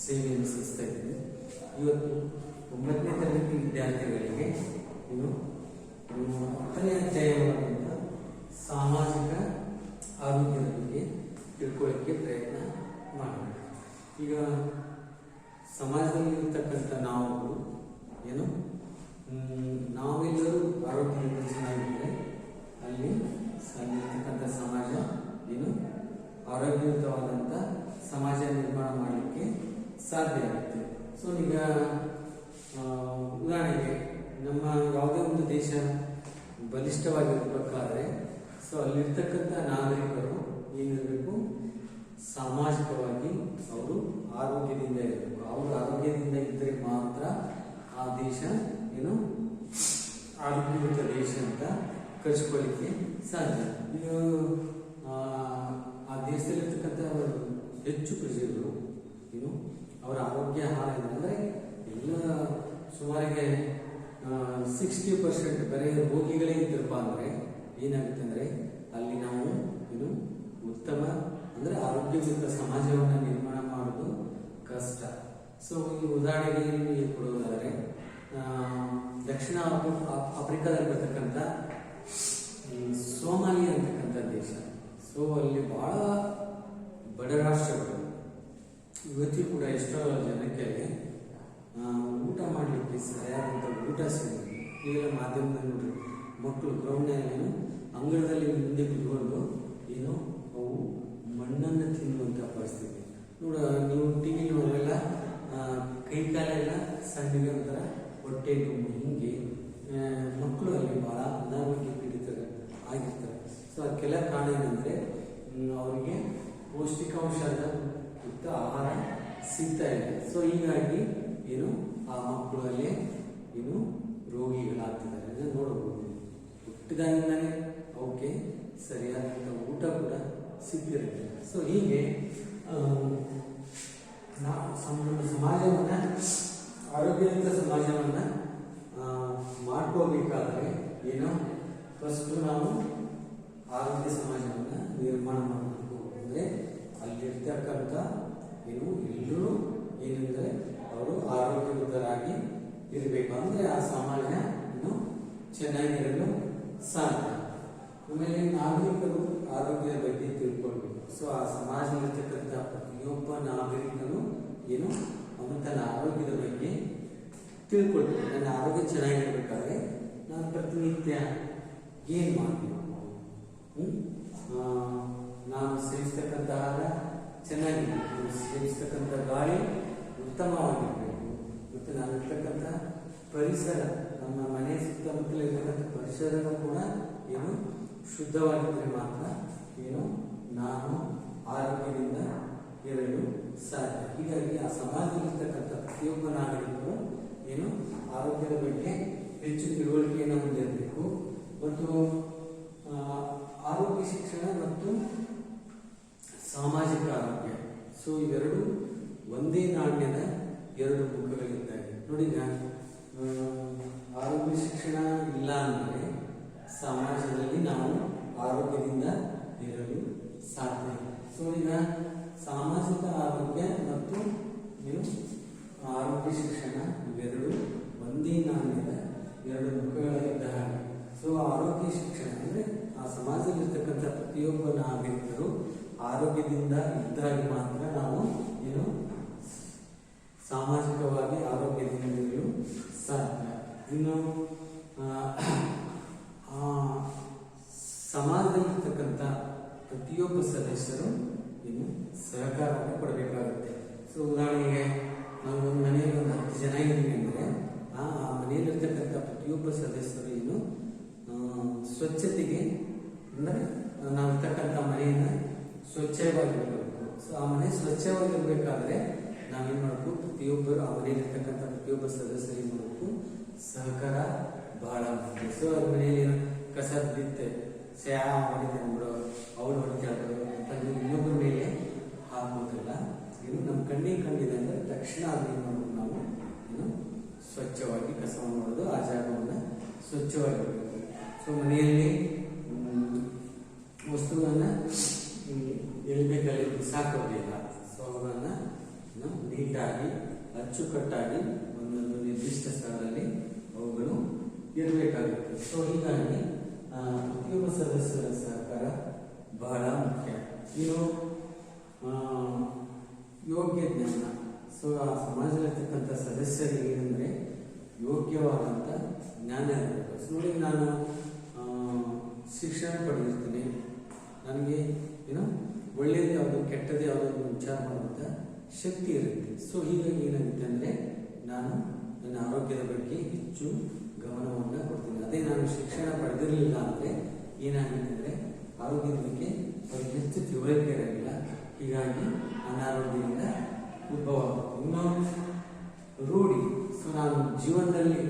ಸೇವೆಯನ್ನು ಸಲ್ಲಿಸ್ತಾ ಇದ್ದೀನಿ. ಇವತ್ತು 9ನೇ ತರಗತಿ ವಿದ್ಯಾರ್ಥಿಗಳಿಗೆ ಇನ್ನು 10ನೇ ಅಧ್ಯಾಯವಾದಂಥ ಸಾಮಾಜಿಕ ಆರೋಗ್ಯದ ಬಗ್ಗೆ ತಿಳ್ಕೊಳ್ಳೋಕ್ಕೆ ಪ್ರಯತ್ನ ಮಾಡೋಣ. ಈಗ ಸಮಾಜದಲ್ಲಿ ಇರ್ತಕ್ಕಂಥ ನಾವು ಏನು ನಾವೆಲ್ಲರೂ ಆರೋಗ್ಯದಿಂದ ಚೆನ್ನಾಗಿದ್ದರೆ ಅಲ್ಲಿ ಇರ್ತಕ್ಕಂಥ ಸಮಾಜ ಏನು ಆರೋಗ್ಯಯುತವಾದಂಥ ಸಮಾಜ ನಿರ್ಮಾಣ ಮಾಡಲಿಕ್ಕೆ ಸಾಧ್ಯ ಆಗುತ್ತೆ. ಸೊ ಈಗ ಉದಾಹರಣೆಗೆ ನಮ್ಮ ಯಾವುದೇ ಒಂದು ದೇಶ ಬಲಿಷ್ಠವಾಗಿರಬೇಕಾದ್ರೆ ಸೊ ಅಲ್ಲಿರ್ತಕ್ಕಂಥ ನಾಗರಿಕರು ಏನಿರಬೇಕು, ಸಾಮಾಜಿಕವಾಗಿ ಅವರು ಆರೋಗ್ಯದಿಂದ ಇರಬೇಕು. ಅವರು ಆರೋಗ್ಯದಿಂದ ಇದ್ದರೆ ಮಾತ್ರ ಆ ದೇಶ ಏನು ಆರೋಗ್ಯಯುತ ದೇಶ ಅಂತ ಕರೆಸ್ಕೊಳ್ಳಿಕ್ಕೆ ಸಾಧ್ಯ. ಈಗ ಆ ದೇಶದಲ್ಲಿರ್ತಕ್ಕಂಥ ಹೆಚ್ಚು ಪ್ರಜೆಗಳು ಏನು ಅವರ ಆರೋಗ್ಯ ಹಾಳಾಗಿದೆ ಅಂದರೆ ಎಲ್ಲ ಸುಮಾರಿಗೆ 60% ಬರೀ ರೋಗಿಗಳೇ ಇದ್ದರಪ್ಪ ಅಂದರೆ ಏನಾಗುತ್ತೆ ಅಂದರೆ ಅಲ್ಲಿ ನಾವು ಏನು ಉತ್ತಮ ಅಂದರೆ ಆರೋಗ್ಯಯುತ ಸಮಾಜವನ್ನು ನಿರ್ಮಾಣ ಮಾಡೋದು ಕಷ್ಟ. ಸೊ ಈ ಉದಾಹರಣೆಗೆ ಕೊಡುವುದಾದರೆ ದಕ್ಷಿಣ ಆಫ್ರಿಕಾದಲ್ಲಿ ಬರ್ತಕ್ಕಂಥ ಸೋಮಾಲಿಯಾ ಅಂತಕ್ಕಂಥ ದೇಶ. ಸೊ ಅಲ್ಲಿ ಬಹಳ ಬಡ ರಾಷ್ಟ್ರಗಳು ಇವತ್ತಿಗೂ ಕೂಡ ಎಷ್ಟೋ ಜನಕ್ಕೆ ಊಟ ಮಾಡಲಿಕ್ಕೆ ಸರಿಯಾದಂಥ ಊಟ ಸಿಗೋದು. ಈಗೆಲ್ಲ ಮಾಧ್ಯಮದಲ್ಲಿ ನೋಡ್ರಿ, ಮಕ್ಕಳು ಗ್ರೌಂಡ್ನಲ್ಲಿ ಅಂಗಳದಲ್ಲಿ ಮುಂದೆ ಕುತ್ಕೊಂಡು ಏನು ಅವು ಮಣ್ಣನ್ನು ತಿನ್ನುವಂಥ ಪರಿಸ್ಥಿತಿ ನೋಡ. ನೀವು ಟಿವಿ ನೋಡೋಲ್ಲ, ಕೈ ಕಾಲೆಲ್ಲ ಸಣ್ಣಗೆ ಒಂಥರ ಹೊಟ್ಟೆ ತುಂಬ ಹಿಂಗೆ ಮಕ್ಕಳು ಅಲ್ಲಿ ಭಾಳ ಅನಾರೋಗ್ಯ ಪೀಡಿತರು ಆಗಿರ್ತಾರೆ. ಸೊ ಅದಕ್ಕೆಲ್ಲ ಕಾರಣ ಏನಂದರೆ ಅವರಿಗೆ ಪೌಷ್ಟಿಕಾಂಶದ ಯುಕ್ತ ಆಹಾರ ಸಿಗ್ತಾ ಇದೆ. ಸೊ ಹೀಗಾಗಿ ಏನು ಆ ಮಕ್ಕಳಲ್ಲಿ ಏನು ರೋಗಿಗಳಾಗ್ತಿದ್ದಾರೆ ಅಂದರೆ ನೋಡಬಹುದು. ಹುಟ್ಟಿದಾಗಿಂದಲೇ ಅವಕ್ಕೆ ಸರಿಯಾದಂಥ ಊಟ ಕೂಡ ಸಿಗ್ತಿರುತ್ತೆ. ಸೊ ಹೀಗೆ ನಾವು ಸಮಾಜವನ್ನು ಆರೋಗ್ಯಯುತ ಸಮಾಜವನ್ನು ಮಾಡ್ಕೋಬೇಕಾದ್ರೆ ಏನೋ ಫಸ್ಟ್ ನಾವು ಆರೋಗ್ಯ ಸಮಾಜವನ್ನು ನಿರ್ಮಾಣ ಮಾಡಬೇಕು. ಅಂದರೆ ಅಲ್ಲಿರ್ತಕ್ಕಂಥ ಏನು ಎಲ್ಲರೂ ಏನಂದರೆ ಅವರು ಆರೋಗ್ಯಯುತರಾಗಿ ಇರಬೇಕು. ಅಂದರೆ ಆ ಸಮಾಜ ಇನ್ನು ಚೆನ್ನಾಗಿರಲು ಸಾಧ್ಯ. ಆಮೇಲೆ ನಾಗರಿಕರು ಆರೋಗ್ಯದ ಬಗ್ಗೆ ತಿಳ್ಕೊಳ್ಬೇಕು. ಸೊ ಆ ಸಮಾಜದಲ್ಲಿರ್ತಕ್ಕಂಥ ಪ್ರತಿಯೊಬ್ಬ ನಾಗರಿಕನು ಏನು ಅವನು ತನ್ನ ಆರೋಗ್ಯದ ಬಗ್ಗೆ ತಿಳ್ಕೊಳ್ಬೇಕು. ನನ್ನ ಆರೋಗ್ಯ ಚೆನ್ನಾಗಿರ್ಬೇಕಾದ್ರೆ ನಾನು ಪ್ರತಿನಿತ್ಯ ಏನು ಮಾಡಬೇಕು, ನಾನು ಸೇವಿಸ್ತಕ್ಕಂಥ ಆಹಾರ ಚೆನ್ನಾಗಿರಬೇಕು, ಸೇವಿಸ್ತಕ್ಕಂಥ ಗಾಳಿ ಉತ್ತಮವಾಗಿರಬೇಕು, ಮತ್ತು ನಾನಿರ್ತಕ್ಕಂಥ ಪರಿಸರ ನಮ್ಮ ಮನೆ ಸುತ್ತಮುತ್ತಲ ಇರ್ತಕ್ಕಂಥ ಪರಿಸರನೂ ಕೂಡ ಏನು ಶುದ್ಧವಾಗಿದ್ದರೆ ಮಾತ್ರ ಏನು ನಾನು ಆರೋಗ್ಯದಿಂದ ಇರಲು ಸಾಧ್ಯ. ಹೀಗಾಗಿ ಆ ಸಮಾಜದಲ್ಲಿರ್ತಕ್ಕಂಥ ಪ್ರತಿಯೊಬ್ಬ ನಾಗರಿಕರು ಏನು ಆರೋಗ್ಯದ ಬಗ್ಗೆ ಹೆಚ್ಚು ತಿಳುವಳಿಕೆಯನ್ನು ಹೊಂದಿರಬೇಕು. ಮತ್ತು ಆರೋಗ್ಯ ಶಿಕ್ಷಣ ಮತ್ತು ಸಾಮಾಜಿಕ ಆರೋಗ್ಯ, ಸೊ ಇವೆರಡು ಒಂದೇ ನಾಣ್ಯದ ಎರಡು ಮುಖಗಳಿದ್ದಾವೆ. ನೋಡಿ, ಆರೋಗ್ಯ ಶಿಕ್ಷಣ ಇಲ್ಲ ಅಂದರೆ ಸಮಾಜದಲ್ಲಿ ನಾವು ಆರೋಗ್ಯದಿಂದ ಇರಲು ಸಾಧ್ಯ. ಸೊ ಈಗ ಸಾಮಾಜಿಕ ಆರೋಗ್ಯ ಮತ್ತು ಆರೋಗ್ಯ ಶಿಕ್ಷಣ ಇವೆರಡು ಒಂದೇ ನಾಣ್ಯದ ಎರಡು ಮುಖಗಳಿದ್ದ ಹಾಗೆ. ಸೊ ಆರೋಗ್ಯ ಶಿಕ್ಷಣ ಅಂದರೆ ಆ ಸಮಾಜದಲ್ಲಿರ್ತಕ್ಕಂಥ ಪ್ರತಿಯೊಬ್ಬ ನಾಗರಿಕರು ಆರೋಗ್ಯದಿಂದ ಇದ್ದಾಗ ಮಾತ್ರ ನಾವು ಏನು ಸಾಮಾಜಿಕವಾಗಿ ಆರೋಗ್ಯದಿಂದ ಇರಲು ಸಾಧ್ಯ. ಇನ್ನು ಸಮಾಜದಲ್ಲಿರ್ತಕ್ಕಂಥ ಪ್ರತಿಯೊಬ್ಬ ಸದಸ್ಯರು ಇನ್ನು ಸಹಕಾರವನ್ನು ಕೊಡಬೇಕಾಗುತ್ತೆ. ಸೊ ಉದಾಹರಣೆಗೆ ನಾವು ಒಂದು ಮನೆಯಲ್ಲಿ ಒಂದು 10 ಜನ ಇದ್ದೀವಿ ಅಂದರೆ ಆ ಮನೆಯಲ್ಲಿರ್ತಕ್ಕಂಥ ಪ್ರತಿಯೊಬ್ಬ ಸದಸ್ಯರು ಇನ್ನು ಸ್ವಚ್ಛತೆಗೆ ಅಂದರೆ ನಾವಿರ್ತಕ್ಕಂಥ ಮನೆಯನ್ನು ಸ್ವಚ್ಛವಾಗಿರಬೇಕು. ಸೊ ಆ ಮನೆ ಸ್ವಚ್ಛವಾಗಿರಬೇಕಾದ್ರೆ ನಾವೇನು ಮಾಡಬೇಕು, ಪ್ರತಿಯೊಬ್ಬರು ಆ ಮನೆಯಲ್ಲಿರ್ತಕ್ಕಂಥ ಪ್ರತಿಯೊಬ್ಬ ಸದಸ್ಯರು ಏನು ಮಾಡಬೇಕು, ಸಹಕಾರ ಬಹಳ ಮುಖ್ಯ. ಸೊ ಅವ್ರ ಮನೆಯಲ್ಲಿ ಕಸ ಬಿತ್ತೆ ಮಾಡಿದೆ ಅಂದ್ಬಿಡೋ ಅವಳು ಹೊಡಿತಾಳು ಅಂತ ಇನ್ನೊಬ್ಬರ ಮೇಲೆ ಹಾಕೋದಿಲ್ಲ. ಇನ್ನು ನಮ್ಮ ಕಣ್ಣಿಗೆ ಕಂಡಿದೆ ಅಂದರೆ ತಕ್ಷಣ ಅದನ್ನು ಮಾಡೋದು ನಾವು ಇನ್ನು ಸ್ವಚ್ಛವಾಗಿ ಕಸವನ್ನು ಮಾಡೋದು, ಆ ಜಾಗವನ್ನು ಸ್ವಚ್ಛವಾಗಿರಬೇಕು. ಸೊ ಮನೆಯಲ್ಲಿ ವಸ್ತುಗಳನ್ನು ಎಲ್ಲಿ ಬೇಕಲ್ಲಿ ಸಾಕೋದಿಲ್ಲ. ಸೊ ಅವುಗಳನ್ನು ನೀಟಾಗಿ ನೀಟಾಗಿ ಅಚ್ಚುಕಟ್ಟಾಗಿ ಒಂದೊಂದು ನಿರ್ದಿಷ್ಟ ಸ್ಥಳದಲ್ಲಿ ಅವುಗಳು ಇರಬೇಕಾಗುತ್ತೆ. ಸೊ ಹೀಗಾಗಿ ಪ್ರತಿಯೊಬ್ಬ ಸದಸ್ಯರ ಸಹಕಾರ ಬಹಳ ಮುಖ್ಯ. ಇನ್ನು ಯೋಗ್ಯ ಜ್ಞಾನ. ಸೊ ಆ ಸಮಾಜದಲ್ಲಿರ್ತಕ್ಕಂಥ ಸದಸ್ಯರಿಗೆ ಏನಂದರೆ ಯೋಗ್ಯವಾದಂಥ ಜ್ಞಾನ ಇರಬೇಕು. ಸೊ ನೋಡಿ, ನಾನು ಶಿಕ್ಷಣ ಪಡೆದಿರ್ತೀನಿ, ನನಗೆ ಒಳ್ಳೆಯದು ಯಾವುದು ಕೆಟ್ಟದ್ದು ಯಾವುದೋ ವಿಚಾರ ಮಾಡುವಂಥ ಶಕ್ತಿ ಇರುತ್ತೆ. ಸೊ ಹೀಗಾಗಿ ಏನಾಗುತ್ತೆ ಅಂದರೆ ನಾನು ನನ್ನ ಆರೋಗ್ಯದ ಬಗ್ಗೆ ಹೆಚ್ಚು ಗಮನವನ್ನು ಕೊಡ್ತೀನಿ. ಅದೇ ನಾನು ಶಿಕ್ಷಣ ಪಡೆದಿರಲಿಲ್ಲ ಅಂದರೆ ಏನಾಗುತ್ತೆ ಅಂದರೆ ಆರೋಗ್ಯದ ಬಗ್ಗೆ ಅವ್ರಿಗೆ ಹೆಚ್ಚು ತಿಳುವಳಿಕೆ ಇರೋದಿಲ್ಲ. ಹೀಗಾಗಿ ಅನಾರೋಗ್ಯದಿಂದ ಉದ್ಭವ. ಇನ್ನು ರೂಢಿ. ಸೊ ನಾನು ಜೀವನದಲ್ಲಿ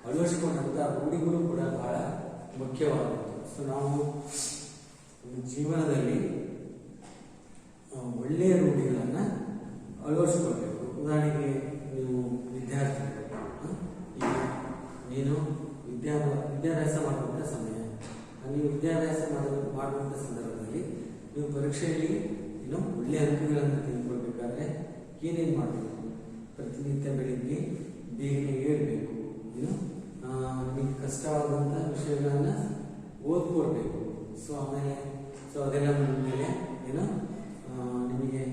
ಅಳವಡಿಸಿಕೊಂಡಂಥ ರೂಢಿಗಳು ಕೂಡ ಬಹಳ ಮುಖ್ಯವಾದದ್ದು. ಸೊ ನಾವು ಜೀವನದಲ್ಲಿ ಒಳ್ಳೆಯ ರೂಢಿಗಳನ್ನು ಅಳವಡಿಸ್ಕೊಳ್ಬೇಕು. ಉದಾಹರಣೆಗೆ ನೀವು ವಿದ್ಯಾರ್ಥಿಗಳು, ಈಗ ನೀನು ವಿದ್ಯಾಭ್ಯಾಸ ಮಾಡುವಂಥ ಸಮಯ, ನೀವು ವಿದ್ಯಾಭ್ಯಾಸ ಮಾಡುವಂಥ ಸಂದರ್ಭದಲ್ಲಿ ನೀವು ಪರೀಕ್ಷೆಯಲ್ಲಿ ಒಳ್ಳೆಯ ಅಂಕಗಳನ್ನು ತೆಗೆದುಕೊಳ್ಬೇಕಾದ್ರೆ ಏನೇನು ಮಾಡಬೇಕು? ಪ್ರತಿನಿತ್ಯ ಬೆಳಿಗ್ಗೆ ಬೇಗನೆ ಏಳಬೇಕು. ನಿಮಗೆ ಕಷ್ಟವಾದಂಥ ವಿಷಯಗಳನ್ನು ಓದ್ಕೊಳ್ಬೇಕು. ಸೊ ಆಮೇಲೆ ಅದೆಲ್ಲ ಮೇಲೆ ನಿಮಗೆ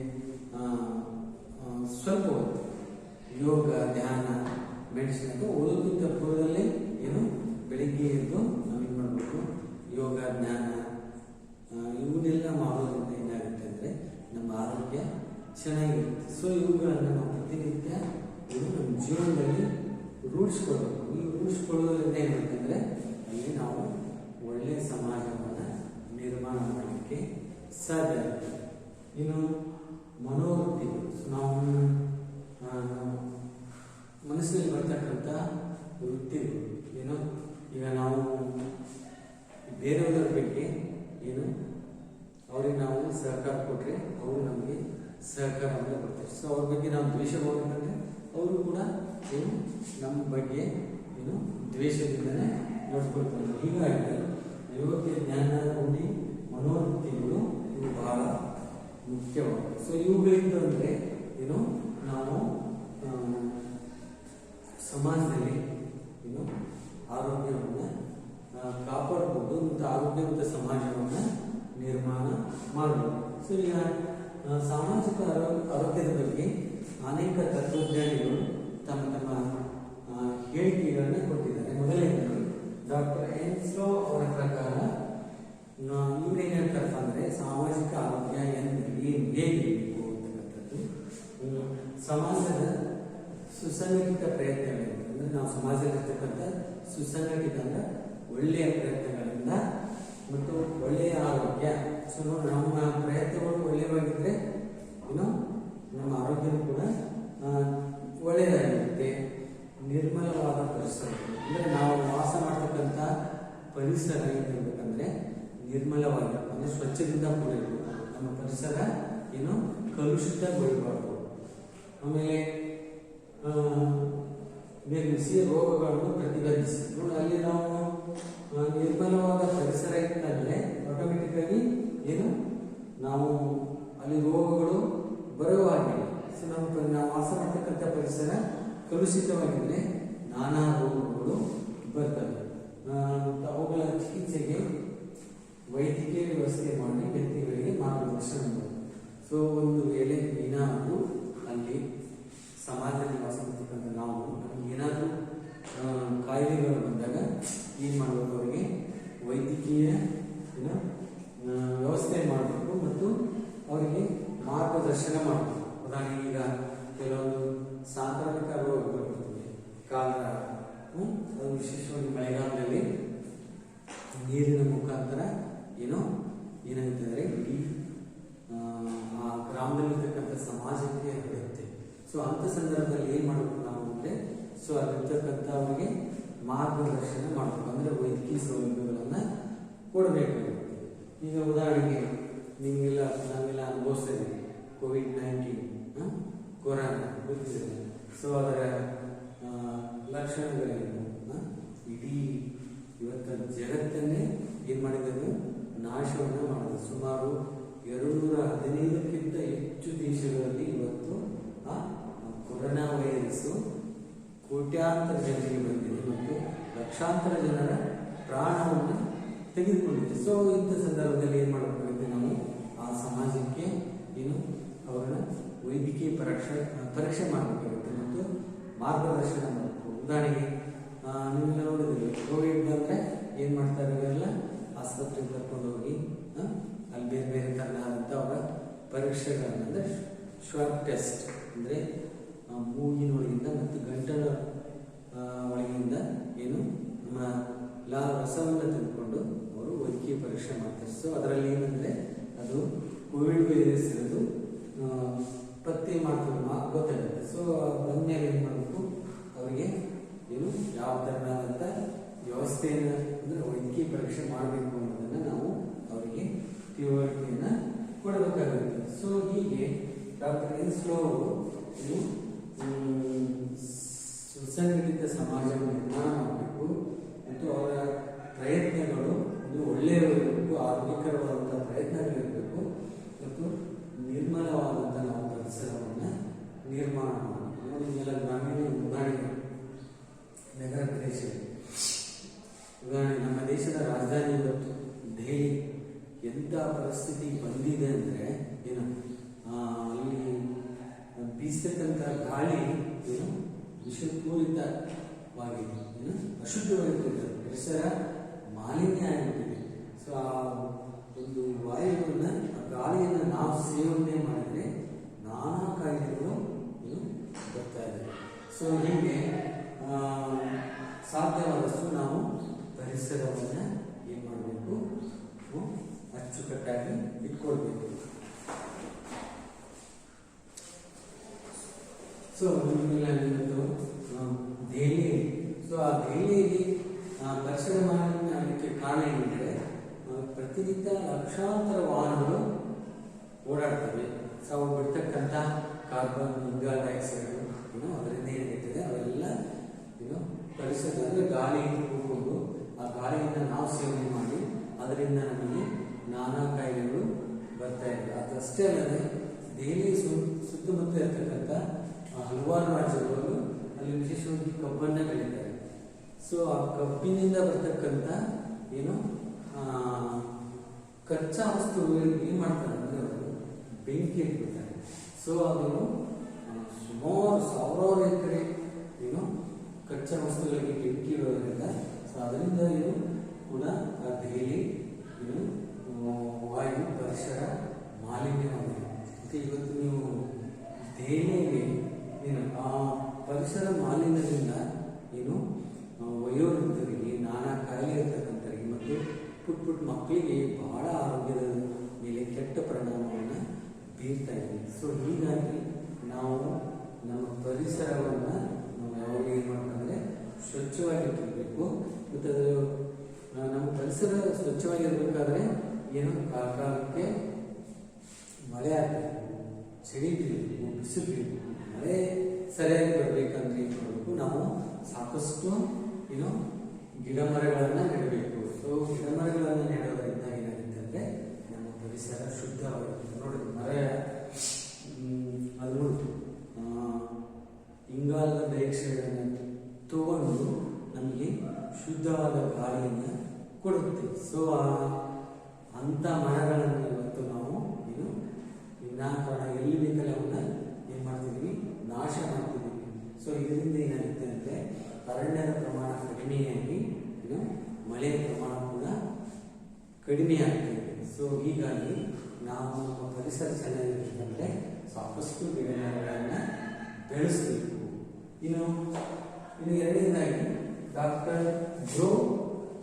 ಸ್ವಲ್ಪ ಹೊತ್ತು ಯೋಗ, ಧ್ಯಾನ, ಮೆಡಿಸಿನ್ ಅಥವಾ ಓದೋದಕ್ಕಿಂತ ಪೂರ್ವದಲ್ಲೇ ಬೆಳಿಗ್ಗೆ ಎದ್ದು ನಾವೇನು ಮಾಡಬೇಕು? ಯೋಗ, ಜ್ಞಾನ ಇವನ್ನೆಲ್ಲ ಮಾಡೋದ್ರಿಂದ ಏನಾಗುತ್ತೆ ಅಂದರೆ ನಮ್ಮ ಆರೋಗ್ಯ ಚೆನ್ನಾಗಿರುತ್ತೆ. ಸೊ ಇವುಗಳನ್ನು ನಾವು ಪ್ರತಿನಿತ್ಯ ನಮ್ಮ ಜೀವನದಲ್ಲಿ ರೂಢಿಸ್ಕೊಳ್ಬೇಕು. ಈ ರೂಢಿಸ್ಕೊಳ್ಳೋದ್ರಿಂದ ಏನಾಗುತ್ತೆ ಅಂದರೆ ಅಲ್ಲಿ ನಾವು ಒಳ್ಳೆಯ ಸಮಾಜವನ್ನು ನಿರ್ಮಾಣ ಮಾಡಲಿಕ್ಕೆ ಸಾಧ್ಯ ಆಗುತ್ತೆ. ಇನ್ನು ಮನೋವೃತ್ತಿಗಳು. ನಾವು ಮನಸ್ಸಿನಲ್ಲಿ ಬರ್ತಕ್ಕಂಥ ವೃತ್ತಿಗಳು ಈಗ ನಾವು ಬೇರೆಯವರ ಬಗ್ಗೆ ಅವ್ರಿಗೆ ನಾವು ಸಹಕಾರ ಕೊಟ್ಟರೆ ಅವರು ನಮಗೆ ಸಹಕಾರವನ್ನು ಕೊಡ್ತಾರೆ. ಸೊ ಅವ್ರ ಬಗ್ಗೆ ನಾವು ದ್ವೇಷ ಹೋಗ್ಬೇಕಂದ್ರೆ ಅವರು ಕೂಡ ನಮ್ಮ ಬಗ್ಗೆ ದ್ವೇಷದಿಂದಲೇ ನೋಡ್ಕೊಳ್ತಾರೆ. ಹೀಗಾಗಿ ಯೋಗ್ಯ ಜ್ಞಾನ, ರೂಢಿ, ಮನೋವೃತ್ತಿಗಳು ಇವು ಬಹಳ ಮುಖ್ಯವಾಗಿದೆ. ಸೊ ಇವುಗಳಿಂದ ಅಂದರೆ ನಾವು ಸಮಾಜದಲ್ಲಿ ಆರೋಗ್ಯವನ್ನು ಕಾಪಾಡ್ಬೋದು ಮತ್ತು ಆರೋಗ್ಯವಂತ ಸಮಾಜವನ್ನು ನಿರ್ಮಾಣ ಮಾಡಬಹುದು. ಸೊ ಈಗ ಸಾಮಾಜಿಕ ಆರೋಗ್ಯದ ಬಗ್ಗೆ ಅನೇಕ ತತ್ವಜ್ಞಾನಿಗಳು ತಮ್ಮ ತಮ್ಮ ಹೇಳಿಕೆಗಳನ್ನು ಕೊಟ್ಟಿದ್ದಾರೆ. ಮೊದಲನೇದಾಗಿ ಡಾಕ್ಟರ್ ಎನ್ಸ್ಲೋ ಅವರ ಪ್ರಕಾರ ಇವ್ರೇನು ಹೇಳ್ತಾರಪ್ಪ ಅಂದರೆ ಸಾಮಾಜಿಕ ಆರೋಗ್ಯ ಹೇಗಿರಬೇಕು ಅಂತಕ್ಕಂಥದ್ದು ಸಮಾಜದ ಸುಸಂಘಟಿತ ಪ್ರಯತ್ನಗಳಿಂದ, ಅಂದರೆ ನಾವು ಸಮಾಜದಲ್ಲಿರ್ತಕ್ಕಂಥ ಸುಸಂಘಟಿತ ಅಂದರೆ ಒಳ್ಳೆಯ ಪ್ರಯತ್ನಗಳಿಂದ ಮತ್ತು ಒಳ್ಳೆಯ ಆರೋಗ್ಯ. ಸೊ ನಮ್ಮ ಪ್ರಯತ್ನಗಳು ಒಳ್ಳೆಯವಾಗಿದ್ದರೆ ನಮ್ಮ ಆರೋಗ್ಯನೂ ಕೂಡ ಒಳ್ಳೆಯದಾಗಿರುತ್ತೆ. ನಿರ್ಮಲವಾದ ಪರಿಸರ, ಅಂದರೆ ನಾವು ವಾಸ ಮಾಡ್ತಕ್ಕಂಥ ಪರಿಸರ ಏನಿರಬೇಕಂದ್ರೆ ನಿರ್ಮಲವಾಗಿರಬೇಕು, ಅಂದರೆ ಸ್ವಚ್ಛದಿಂದ ಕೂಡಿರಬೇಕು. ನಮ್ಮ ಪರಿಸರ ಕಲುಷಿತಗೊಳ್ಳಬಾರ್ದು. ಆಮೇಲೆ ನಿರ್ಮಿಸಿ ರೋಗಗಳನ್ನು ಪ್ರತಿಬಂಧಿಸಿ. ಅಲ್ಲಿ ನಾವು ನಿರ್ಮಲವಾದ ಪರಿಸರ ಇತ್ತಂದರೆ ಆಟೋಮೆಟಿಕ್ಕಾಗಿ ನಾವು ಅಲ್ಲಿ ರೋಗಗಳು ಬರುವಾಗಿಲ್ಲ. ಸೊ ನಾವು ವಾಸ ಮಾಡ್ತಕ್ಕಂಥ ಪರಿಸರ ಕಲುಷಿತವಾಗಿದ್ದರೆ ನಾನಾ ರೋಗಗಳು ಬರ್ತವೆ. ಅವುಗಳ ಚಿಕಿತ್ಸೆಗೆ ವೈದ್ಯಕೀಯ ವ್ಯವಸ್ಥೆ ಮಾಡಿ ವ್ಯಕ್ತಿಗಳಿಗೆ ಮಾರ್ಗದರ್ಶನ ಮಾಡಿ. ಸೊ ಒಂದು ವೇಳೆ ಏನಾದರೂ ಅಲ್ಲಿ ಸಮಾಜದಲ್ಲಿ ವಾಸ ಮಾಡ್ತಕ್ಕಂಥ ನಾವು ಏನಾದರೂ ಕಾಯಿಲೆಗಳು ಬಂದಾಗ ಏನು ಮಾಡಬೇಕು? ಅವರಿಗೆ ವೈದ್ಯಕೀಯ ವ್ಯವಸ್ಥೆ ಮಾಡಬೇಕು ಮತ್ತು ಅವರಿಗೆ ಮಾರ್ಗದರ್ಶನ ಮಾಡಬೇಕು. ಉದಾಹರಣೆಗೆ ಈಗ ಕೆಲವೊಂದು ಸಾಂಕ್ರಾಮಿಕ ರೋಗಗಳು ಬರ್ತವೆ, ಕಾಲರ, ಅದು ವಿಶೇಷವಾಗಿ ಮಳೆಗಾಲದಲ್ಲಿ ನೀರಿನ ಮುಖಾಂತರ ಏನಾಗುತ್ತೆ ಅಂದರೆ ಇಡೀ ಆ ಗ್ರಾಮದಲ್ಲಿರ್ತಕ್ಕಂಥ ಸಮಾಜಕ್ಕೆ ಹರಡುತ್ತೆ. ಸೊ ಅಂಥ ಸಂದರ್ಭದಲ್ಲಿ ಏನು ಮಾಡಬೇಕು ನಾವು ಅಂದರೆ ಅಲ್ಲಿರ್ತಕ್ಕಂಥ ಅವರಿಗೆ ಮಾರ್ಗದರ್ಶನ ಮಾಡಬೇಕು, ಅಂದರೆ ವೈದ್ಯಕೀಯ ಸೌಲಭ್ಯಗಳನ್ನು ಕೊಡಬೇಕಾಗುತ್ತೆ. ಈಗ ಉದಾಹರಣೆಗೆ ನಾವೆಲ್ಲ ಅನುಭವಿಸ್ತೇವೆ ಕೋವಿಡ್-19 ಕೊರೋನಾ ಗೊತ್ತಿದೆ. ಸೊ ಅದರ ಲಕ್ಷಣಗಳೇನು? ಇಡೀ ಇವತ್ತು ಜಗತ್ತನ್ನೇ ಏನು ಮಾಡಿರೋದು? ನಾಶವನ್ನು ಮಾಡಿದೆ. ಸುಮಾರು 215ಕ್ಕಿಂತ ಹೆಚ್ಚು ದೇಶಗಳ ಲಕ್ಷಾಂತರ ಜನರಿಗೆ ಬಂದಿದೆ ಮತ್ತು ಲಕ್ಷಾಂತರ ಜನರ ಪ್ರಾಣವನ್ನು ತೆಗೆದುಕೊಂಡಿದೆ. ಸೊ ಇಂಥ ಸಂದರ್ಭದಲ್ಲಿ ಏನು ಮಾಡಬೇಕಾಗುತ್ತೆ, ನಾವು ಆ ಸಮಾಜಕ್ಕೆ ಏನು ಅವರನ್ನ ವೈದ್ಯಕೀಯ ಪರೀಕ್ಷೆ ಮಾಡಬೇಕಾಗುತ್ತೆ ಮತ್ತು ಮಾರ್ಗದರ್ಶನ ಮಾಡಬೇಕು. ಉದಾಹರಣೆಗೆ ನೀವೆಲ್ಲ ನೋಡಿದ್ರಿ, ಕೋವಿಡ್ ಬಂದರೆ ಏನು ಮಾಡ್ತಾರೆ, ಇವೆಲ್ಲ ಆಸ್ಪತ್ರೆಗೆ ಕರ್ಕೊಂಡು ಹೋಗಿ ಅಲ್ಲಿ ಬೇರೆ ಬೇರೆ ತರನಾದಂಥ ಅವರ ಪರೀಕ್ಷೆಗಳನ್ನು, ಅಂದರೆ ಶ್ವಾಬ್ ಟೆಸ್ಟ್, ಅಂದರೆ ಮೂಗಿನೊಳಗಿಂದ ಮತ್ತು ಗಂಟಲ ಒಳಗಿಂದ ಏನು ನಮ್ಮ ರಸವನ್ನು ತೆಗೆದುಕೊಂಡು ಅವರು ವೈದ್ಯಕೀಯ ಪರೀಕ್ಷೆ ಮಾಡ್ತಾರೆ. ಸೊ ಅದರಲ್ಲಿ ಏನಂದರೆ ಅದು ಕೋವಿಡ್ ವೈರಸ್ ಇರೋದು ಪತ್ತೆ ಮಾಡ್ತಾರೆ, ಗೊತ್ತಾಗುತ್ತೆ. ಸೊ ಬಂದ್ಮೇಲೆ ಏನು ಮಾಡಬೇಕು, ಅವರಿಗೆ ಏನು ಯಾವ ಥರನಾದಂಥ ವ್ಯವಸ್ಥೆಯನ್ನು, ಅಂದರೆ ವೈದ್ಯಕೀಯ ಪರೀಕ್ಷೆ ಮಾಡಬೇಕು ಅನ್ನೋದನ್ನು ನಾವು ಅವರಿಗೆ ತಿಳುವಳಿಕೆಯನ್ನು ಕೊಡಬೇಕಾಗುತ್ತೆ. ಸೊ ಹೀಗೆ ಡಾಕ್ಟರ್ ಎನ್ಸ್ಲೋ ಅವರು ಸುಸಂಘಟಿತ ಸಮಾಜವನ್ನು ನಿರ್ಮಾಣ ಮಾಡಬೇಕು ಮತ್ತು ಅವರ ಪ್ರಯತ್ನಗಳು ಒಂದು ಒಳ್ಳೆಯವಿರಬೇಕು, ಆರೋಗ್ಯಕರವಾದಂಥ ಪ್ರಯತ್ನಗಳಿರಬೇಕು ಮತ್ತು ನಿರ್ಮಲವಾದಂಥ ನಾವು ಪರಿಸರವನ್ನು ನಿರ್ಮಾಣ ಮಾಡಬೇಕು. ನಿಮಗೆಲ್ಲ ಗ್ರಾಮೀಣ ಉದಾಹರಣೆ, ನಗರ ಪ್ರದೇಶ ಉದಾಹರಣೆ, ನಮ್ಮ ದೇಶದ ರಾಜಧಾನಿ ಇವತ್ತು ದೆಹಲಿ ಎಂಥ ಪರಿಸ್ಥಿತಿ ಬಂದಿದೆ ಅಂದರೆ ಏನು, ಅಲ್ಲಿ ಬೀಸತಕ್ಕಂಥ ಗಾಳಿ ಏನು ವಿಷಪೂರಿತವಾಗಿದೆ, ಏನು ಅಶುದ್ಧವಾಗಿರ್ತದೆ, ಪರಿಸರ ಮಾಲಿನ್ಯ ಆಗಿಬಿಟ್ಟಿದೆ. ಸೊ ಆ ಒಂದು ವಾಯುವನ್ನು, ಆ ಗಾಳಿಯನ್ನು ನಾವು ಸೇವನೆ ಮಾಡಿದರೆ ನಾನಾ ಕಾಯಿಲೆಗಳು ಏನು ಬರ್ತಾ ಇದೆ. ಸೊ ಹೀಗೆ ಸಾಧ್ಯವಾದಷ್ಟು ನಾವು ಪರಿಸರವನ್ನು ಏನು ಮಾಡಬೇಕು, ಅಚ್ಚುಕಟ್ಟಾಗಿ ಇಟ್ಕೊಳ್ಬೇಕು. ಸೊ ನಿಮಗೆಲ್ಲ ದೆಹಲಿ, ಸೊ ಆ ದೆಹಲಿಯಲ್ಲಿ ಪರಿಸರ ಮಾಲಿನ್ಯ ಆಗಲಿಕ್ಕೆ ಕಾರಣ ಏನೆಂದರೆ ಪ್ರತಿನಿತ್ಯ ಲಕ್ಷಾಂತರ ವಾಹನಗಳು ಓಡಾಡ್ತವೆ. ಸೊ ಅವು ಬಿಡ್ತಕ್ಕಂಥ ಕಾರ್ಬನ್, ಇಂಗಾಲ ಡೈಆಕ್ಸೈಡ್ ಅದರಿಂದ ಏನಾಗ್ತದೆ, ಅವೆಲ್ಲ ಪರಿಸರ, ಅಂದರೆ ಗಾಳಿ ಕೂತ್ಕೊಂಡು ಆ ಗಾಳಿಯನ್ನು ನಾವು ಸೇವನೆ ಮಾಡಿ ಅದರಿಂದ ನಮಗೆ ನಾನಾ ಕಾಯಿಲೆಗಳು ಬರ್ತಾ ಇದೆ. ಅದಷ್ಟೇ ಅಲ್ಲದೆ ದೆಹಲಿ ಸುತ್ತಮುತ್ತ ಇರತಕ್ಕಂಥ ಹಲವಾರು ರಾಜ್ಯಗಳು ಅಲ್ಲಿ ವಿಶೇಷವಾಗಿ ಕಬ್ಬನ್ನು ಬೆಳೀತಾರೆ. ಸೊ ಆ ಕಬ್ಬಿನಿಂದ ಬರ್ತಕ್ಕಂಥ ಏನು ಕಚ್ಚಾ ವಸ್ತುಗಳಿಗೆ ಏನು ಮಾಡ್ತಾರೆ ಅಂದರೆ ಅವರು ಬೆಂಕಿ ಇಟ್ಬಿಡ್ತಾರೆ. ಸೊ ಅದು ಸುಮಾರು ಸಾವಿರಾರು ಎಕರೆ ಏನು ಕಚ್ಚಾ ವಸ್ತುಗಳಿಗೆ ಬೆಂಕಿ ಇರೋದ್ರಿಂದ ಸೊ ಅದರಿಂದ ಏನು ಕೂಡ ಆ ದೆಹಲಿ ಏನು ವಾಯು ಪರಿಸರ ಮಾಲಿನ್ಯವಾಗಿದೆ. ಮತ್ತು ಇವತ್ತು ನೀವು ದೆಹಲಿಯಲ್ಲಿ ಏನು ಆ ಪರಿಸರ ಮಾಲಿನ್ಯದಿಂದ ಏನು ವಯೋವೃದ್ಧರಿಗೆ, ನಾನಾ ಕಾಯಿಲೆ ಇರ್ತಕ್ಕಂಥವರಿಗೆ ಮತ್ತು ಪುಟ್ಟ ಮಕ್ಕಳಿಗೆ ಬಹಳ ಆರೋಗ್ಯದ ಮೇಲೆ ಕೆಟ್ಟ ಪರಿಣಾಮವನ್ನು ಬೀರ್ತಾ ಇದೆ. ಸೊ ಹೀಗಾಗಿ ನಾವು ನಮ್ಮ ಪರಿಸರವನ್ನು ನಾವು ಯಾವಾಗ ಏನು ಮಾಡಬೇಕಂದ್ರೆ ಸ್ವಚ್ಛವಾಗಿಟ್ಟಿರಬೇಕು. ಮತ್ತು ಅದು ನಮ್ಮ ಪರಿಸರ ಸ್ವಚ್ಛವಾಗಿರ್ಬೇಕಾದ್ರೆ ಏನು ಕಾಲಕ್ಕೆ ಮಳೆ ಆಗಬೇಕು, ಚಳಿ ಬೀಳಬೇಕು, ಬಿಸಿಲು ಬೀಳಬೇಕು. ಮಳೆ ಸರಿಯಾಗಿ ಬರಬೇಕಂದ್ರೆ ಏನು ಮಾಡಬೇಕು, ನಾವು ಸಾಕಷ್ಟು ಏನು ಗಿಡ ಮರಗಳನ್ನು ನೆಡಬೇಕು. ಸೊ ಗಿಡ ಮರಗಳನ್ನು ನೆಡೋದ್ರಿಂದ ಏನಾಗುತ್ತೆ ಅಂದರೆ ನಮ್ಮ ಪರಿಸರ ಶುದ್ಧವಾಗಿರುತ್ತೆ. ನೋಡಿ, ಮರ ಅದು ಇಂಗಾಲದ ಡೈಆಕ್ಸೈಡನ್ನು ತಗೊಂಡು ನಮಗೆ ಶುದ್ಧವಾದ ಗಾಳಿಯನ್ನು ಕೊಡುತ್ತೆ. ಸೊ ಅಂಥ ಮರಗಳನ್ನು ಇವತ್ತು ನಾವು ಏನು ವಿನಾಕಾರಣ ಎಲ್ಲಿ ಬೇಕಲ್ಲ ಅವನ್ನ ಏನು ಮಾಡ್ತಿದ್ದೀವಿ, ನಾಶ ಮಾಡ್ತಿದ್ದೀವಿ. ಸೊ ಇದರಿಂದ ಏನಾಗುತ್ತೆ ಅಂದರೆ ಅರಣ್ಯದ ಪ್ರಮಾಣ ಕಡಿಮೆಯಾಗಿ ಏನು ಮಳೆಯ ಪ್ರಮಾಣ ಕೂಡ ಕಡಿಮೆ ಆಗ್ತಿದೆ. ಸೊ ಹೀಗಾಗಿ ನಾವು ನಮ್ಮ ಪರಿಸರ ಚೆನ್ನಾಗಿರಬೇಕಂದ್ರೆ ಸಾಕಷ್ಟು ಗಿಡ ಮರಗಳನ್ನು ಬೆಳೆಸಬೇಕು. ಇನ್ನು ಎರಡನೇದಾಗಿ ಡಾಕ್ಟರ್ ಜೋ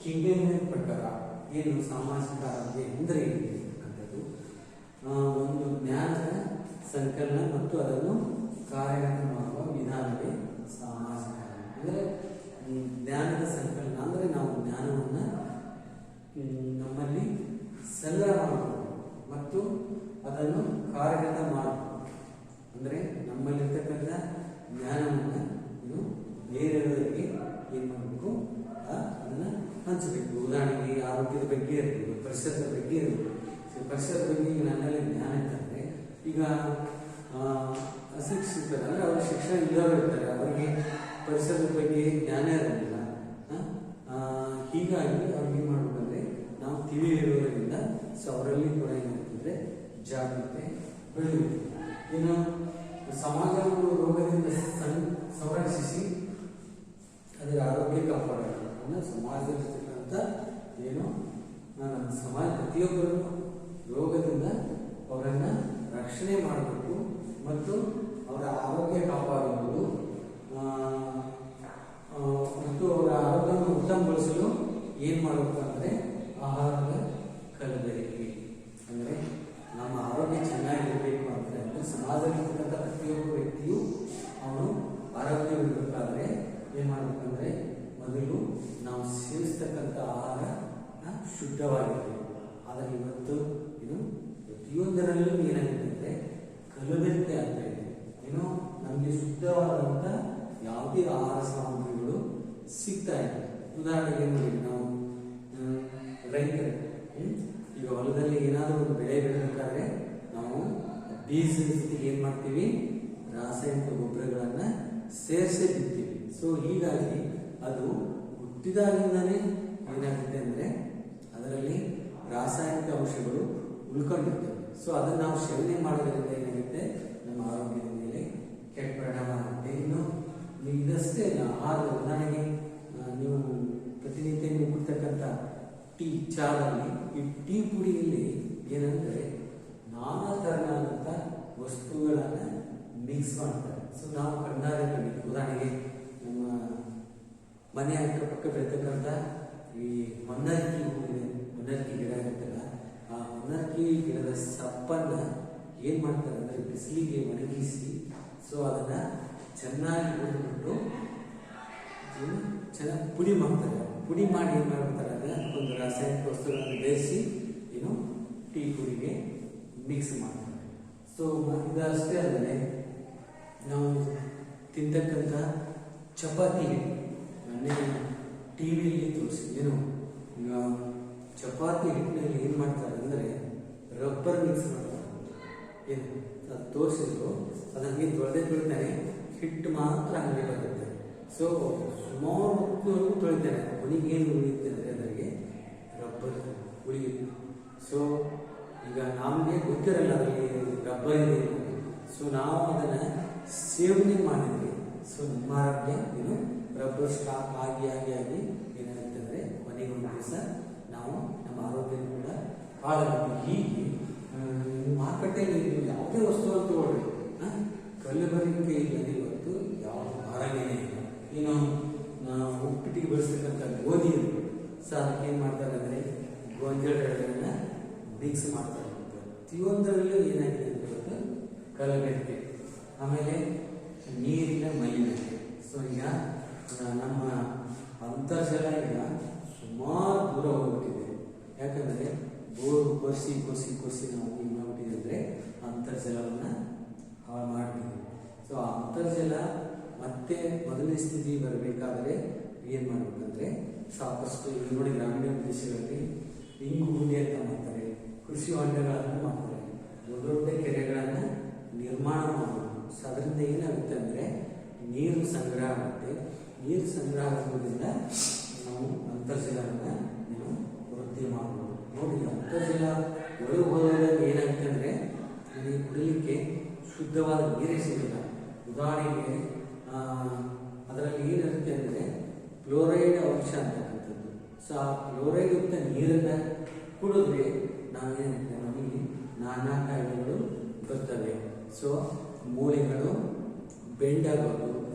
ಕಿಂಗೇನ್ ಪ್ರಕಾರ ಏನು ಸಾಮಾಜಿಕ ಆರೋಗ್ಯ ಅಂದರೆ ಅಂತಕ್ಕಂಥದ್ದು ಒಂದು ಜ್ಞಾನದ ಸಂಕಲನ ಮತ್ತು ಅದನ್ನು ಕಾರ್ಯಗತ ಮಾಡುವ ವಿಧಾನವೇ ಸಾಮಾಜಿಕ ಆರೋಗ್ಯ. ಅಂದರೆ ಜ್ಞಾನದ ಸಂಕಲನ ಅಂದರೆ ನಾವು ಜ್ಞಾನವನ್ನು ನಮ್ಮಲ್ಲಿ ಸಂಗ್ರಹ ಮಾಡಬೇಕು ಮತ್ತು ಅದನ್ನು ಕಾರ್ಯಗತ ಮಾಡಬೇಕು. ಅಂದರೆ ನಮ್ಮಲ್ಲಿರ್ತಕ್ಕಂಥ ಜ್ಞಾನವನ್ನು ಇದು ಬೇರೆಯವರಿಗೆ ಏನು ಮಾಡಬೇಕು, ಅದನ್ನು ಹಂಚಬೇಕು. ಉದಾಹರಣೆಗೆ ಆರೋಗ್ಯದ ಬಗ್ಗೆ ಇರಬೇಕು, ಪರಿಸರದ ಬಗ್ಗೆ ಇರಬೇಕು. ಪರಿಸರದ ಬಗ್ಗೆ ಈಗ ನನ್ನಲ್ಲಿ ಜ್ಞಾನ ಇರ್ತಂದರೆ ಈಗ ಅಶಿಕ್ಷಿತರು ಅಂದರೆ ಅವ್ರ ಶಿಕ್ಷಣ ಇಲ್ಲವರು ಇರ್ತಾರೆ, ಅವರಿಗೆ ಪರಿಸರದ ಬಗ್ಗೆ ಜ್ಞಾನ ಇರೋದಿಲ್ಲ. ಹೀಗಾಗಿ ಅವ್ರಿಗೆ ಏನು ಮಾಡಬೇಕಂದ್ರೆ ನಾವು ತಿಳಿಯಿರೋದ್ರಿಂದ ಸೊ ಅವರಲ್ಲಿ ಕೂಡ ಏನಾಗ್ತಂದ್ರೆ ಜಾಗೃತೆ ಬೆಳೆಯುತ್ತೆ. ಇನ್ನು ಸಮಾಜವನ್ನು ರೋಗದಿಂದ ಸಂರಕ್ಷಿಸಿ ಅದರ ಆರೋಗ್ಯ ಕಾಪಾಡಬೇಕು. ಅಂದರೆ ಸಮಾಜದಲ್ಲಿರ್ತಕ್ಕಂಥ ಏನು ಸಮಾಜ ಪ್ರತಿಯೊಬ್ಬರು ರೋಗದಿಂದ ಅವರನ್ನು ರಕ್ಷಣೆ ಮಾಡಬೇಕು ಮತ್ತು ಅವರ ಆರೋಗ್ಯ ಕಾಪಾಡುವುದು ಮತ್ತು ಅವರ ಆರೋಗ್ಯವನ್ನು ಉತ್ತಮಗೊಳಿಸಲು ಏನು ಮಾಡಬೇಕು ಅಂದರೆ ಆಹಾರದ ಕಲಬೆರಕೆ. ಅಂದರೆ ನಮ್ಮ ಆರೋಗ್ಯ ಚೆನ್ನಾಗಿರಬೇಕು ಅಂದರೆ ಸಮಾಜದಲ್ಲಿರ್ತಕ್ಕಂಥ ಪ್ರತಿಯೊಬ್ಬ ವ್ಯಕ್ತಿಯು ಅವನು ಆರೋಗ್ಯವಿರಬೇಕಾದ್ರೆ ಏನು ಮಾಡಬೇಕಂದ್ರೆ ಮೊದಲು ನಾವು ಸೇವಿಸ್ತಕ್ಕಂಥ ಆಹಾರ ಶುದ್ಧವಾಗಿರಬೇಕು. ಆದರೆ ಇವತ್ತು ಇದು ಪ್ರತಿಯೊಂದರಲ್ಲೂ ಏನಾಗಿದೆ ಅಂದರೆ ಕಲಬೆರಕೆ ಆಗ್ತಾ ಇದೆ. ಏನೋ ನಮಗೆ ಶುದ್ಧವಾದಂಥ ಯಾವುದೇ ಆಹಾರ ಸಾಮಗ್ರಿಗಳು ಸಿಗ್ತಾ ಇದೆ. ಉದಾಹರಣೆಗೆ ನೋಡಿ, ನಾವು ರೈತರು ಈಗ ಹೊಲದಲ್ಲಿ ಏನಾದರೂ ಒಂದು ಬೆಳೆ ಬೆಳೆಬೇಕಾದ್ರೆ ನಾವು ಬೀಜದ ಜೊತೆಗೆ ಏನು ಮಾಡ್ತೀವಿ, ರಾಸಾಯನಿಕ ಗೊಬ್ಬರಗಳನ್ನು ಸೇರಿಸೇ ಬಿಡ್ತೀವಿ. ಸೊ ಹೀಗಾಗಿ ಅದು ಹುಟ್ಟಿದಾಗಿಂದನೇ ಏನಾಗುತ್ತೆ ಅಂದರೆ ಅದರಲ್ಲಿ ರಾಸಾಯನಿಕ ಅಂಶಗಳು ಉಳ್ಕೊಂಡಿರ್ತವೆ. ಸೊ ಅದನ್ನು ನಾವು ಸೇವನೆ ಮಾಡೋದ್ರಿಂದ ಏನಾಗುತ್ತೆ, ನಮ್ಮ ಆರೋಗ್ಯದ ಮೇಲೆ ಕೆಟ್ಟ ಪರಿಣಾಮ ಆಗುತ್ತೆ. ಇನ್ನು ಇದಷ್ಟೇ ಅಲ್ಲ, ಆಹಾರದ ಉದಾಹರಣೆಗೆ ನೀವು ಪ್ರತಿನಿತ್ಯ ನೀವು ಕುಡ್ತಕ್ಕಂಥ ಟೀ, ಚಾದಲ್ಲಿ ಈ ಟೀ ಪುಡಿಯಲ್ಲಿ ಏನಂದರೆ ನಾನಾ ಥರನಾದಂಥ ವಸ್ತುಗಳನ್ನು ಮಿಕ್ಸ್ ಮಾಡ್ತಾರೆ. ಸೊ ನಾವು ಕಣ್ಣಾರೆ ಕಂಡಿದ್ದು, ಉದಾಹರಣೆಗೆ ನಮ್ಮ ಮನೆ ಅಕ್ಕಪಕ್ಕ ಬೆಳತಕ್ಕಂಥ ಈ ಮನ್ನರ್ಕಿ ಗಿಡ ಇರುತ್ತಲ್ಲ, ಆ ಮನ್ನರ್ಕಿ ಗಿಡದ ಸಪ್ಪನ್ನು ಏನು ಮಾಡ್ತಾರೆ ಅಂದರೆ ಬಿಸಿಲಿಗೆ ಒಣಗಿಸಿ ಸೊ ಅದನ್ನು ಚೆನ್ನಾಗಿ ಹುರಿದ್ಬಿಟ್ಟು ಚೆನ್ನಾಗಿ ಪುಡಿ ಮಾಡ್ತಾರೆ. ಪುಡಿ ಮಾಡಿ ಏನು ಮಾಡ್ತಾರೆ ಅಂದರೆ ಒಂದು ರಾಸಾಯನಿಕ ವಸ್ತುಗಳನ್ನು ಬೇಯಿಸಿ ಏನು ಟೀ ಪುಡಿಗೆ ಮಿಕ್ಸ್ ಮಾಡ್ತಾರೆ. ಸೊ ಇದಷ್ಟೇ ಅಲ್ಲದೆ ನಾವು ತಿಂತಕ್ಕಂಥ ಚಪಾತಿ, ಮೊನ್ನೆ ಟಿ ವಿಯಲ್ಲಿ ತೋರಿಸಿ ಏನು ಈಗ ಚಪಾತಿ ಹಿಟ್ಟಿನಲ್ಲಿ ಏನು ಮಾಡ್ತಾರೆ ಅಂದರೆ ರಬ್ಬರ್ ಮಿಕ್ಸ್ ಮಾಡ್ತಾರೆ. ಏನು ಅದು ತೋರಿಸಿದ್ರು, ಅದು ಹಂಗೆ ತೊಳೆತಾನೆ, ಹಿಟ್ಟು ಮಾತ್ರ ಹಂಗೆ ಬರುತ್ತೆ. ಸೊ ಸುಮಾರು ಹೊತ್ತುವರೆಗೂ ತೊಳಿತಾನೆ, ಕೊನೆಗೇನು ಉಳಿಯುತ್ತೆ ಅಂದರೆ ಅದರಿಗೆ ರಬ್ಬರ್ ಉಳಿಯುತ್ತೆ. ಸೊ ಈಗ ನಮಗೆ ಗೊತ್ತಿರಲ್ಲ ಅದರಲ್ಲಿ ರಬ್ಬರ್ ಇದೆ. ಸೊ ನಾವು ಅದನ್ನು ಸೇವನೆ ಮಾಡಿದ್ವಿ. ಸೊ ನಮ್ಮ ಆರೋಗ್ಯ ಏನು ರಬ್ಬರ್ ಸ್ಟಾಕ್ ಆಗಿ ಏನಾಗುತ್ತೆ ಅಂದರೆ ಕೊನೆಗೆ ಒಂದು ದಿವಸ ನಾವು ನಮ್ಮ ಆರೋಗ್ಯ ಕೂಡ ಹಾಳಾಗುತ್ತೆ. ಹೀಗೆ ಮಾರುಕಟ್ಟೆಯಲ್ಲಿ ಯಾವುದೇ ವಸ್ತುವನ್ನು ತಗೊಳ್ಳಿ, ಕಲಬೆರಕೆ ಇಲ್ಲದೆ ಇವತ್ತು ಯಾವ ಆರೋಗ್ಯನೇ ಇಲ್ಲ. ಇನ್ನು ಉಪ್ಪಿಟ್ಟಿಗೆ ಬಳಸ್ತಕ್ಕಂಥ ಗೋಧಿ ಸೊ ಅದಕ್ಕೆ ಏನು ಮಾಡ್ತಾರೆ ಅಂದರೆ ಗೋಂಜಾಳಗಳನ್ನು ಮಿಕ್ಸ್ ಮಾಡ್ತಾರೆ. ಪ್ರತಿಯೊಂದರಲ್ಲೂ ಏನಾಗಿದೆ ಅಂತ ಇವತ್ತು ಕಲಬೆರಕೆ. ಆಮೇಲೆ ನೀರಿನ ಮಲಿನತೆ. ಸೊ ಈಗ ನಮ್ಮ ಅಂತರ್ಜಲ ಈಗ ಸುಮಾರು ದೂರ ಹೋಗ್ಬಿಟ್ಟಿದೆ. ಯಾಕಂದರೆ ಬೋರ್ ಕೊಸಿ ನಾವು ಏನು ಮಾಡ್ಬಿಟ್ಟಿದೆ ಅಂದರೆ ಅಂತರ್ಜಲವನ್ನು ಹಾಳು ಮಾಡಿಬಿಟ್ಟಿದೆ. ಸೊ ಆ ಅಂತರ್ಜಲ ಮತ್ತೆ ಮೊದಲನೇ ಸ್ಥಿತಿ ಬರಬೇಕಾದ್ರೆ ಏನು ಮಾಡಬೇಕಂದ್ರೆ ಸಾಕಷ್ಟು ಈಗ ನೋಡಿ, ಗ್ರಾಮೀಣ ಪ್ರದೇಶಗಳಲ್ಲಿ ಇಂಗು ಗುಂಡಿ ಅಂತ ಮಾಡ್ತಾರೆ, ಕೃಷಿ ಹೊಂಡಗಳನ್ನು ಮಾಡ್ತಾರೆ, ದೊಡ್ಡ ದೊಡ್ಡ ಕೆರೆಗಳನ್ನು ನಿರ್ಮಾಣ ಮಾಡಬೇಕು. ಸೊ ಅದರಿಂದ ಏನಾಗುತ್ತೆ ಅಂದರೆ ನೀರು ಸಂಗ್ರಹ ಆಗುತ್ತೆ. ನೀರು ಸಂಗ್ರಹ ಆಗೋದ್ರಿಂದ ನಾವು ಅಂತರ್ಜಲವನ್ನು ವೃದ್ಧಿ ಮಾಡಬಹುದು. ನೋಡಿ, ಅಂತರ್ಜಲ ಒಳಗೆ ಹೋದಾಗ ಏನಾಗುತ್ತೆ ಅಂದರೆ ನಮಗೆ ಕುಡಿಲಿಕ್ಕೆ ಶುದ್ಧವಾದ ನೀರೇ ಸಿಗಲ್ಲ. ಉದಾಹರಣೆಗೆ ಅದರಲ್ಲಿ ಏನಿರುತ್ತೆ ಅಂದರೆ ಫ್ಲೋರೈಡ್ ಅಂಶ ಅಂತಕ್ಕಂಥದ್ದು. ಸೊ ಆ ಫ್ಲೋರೈಡ್ ಯುಕ್ತ ನೀರನ್ನು ಕುಡಿದ್ರೆ ನಾವೇನಿರುತ್ತೆ ನಮಗೆ ನಾನಾ ಕಾಯಿಲೆಗಳು ಬರ್ತವೆ. ಸೊ ಮೂಳೆಗಳು ಬೆಂಡಾಗೋದು,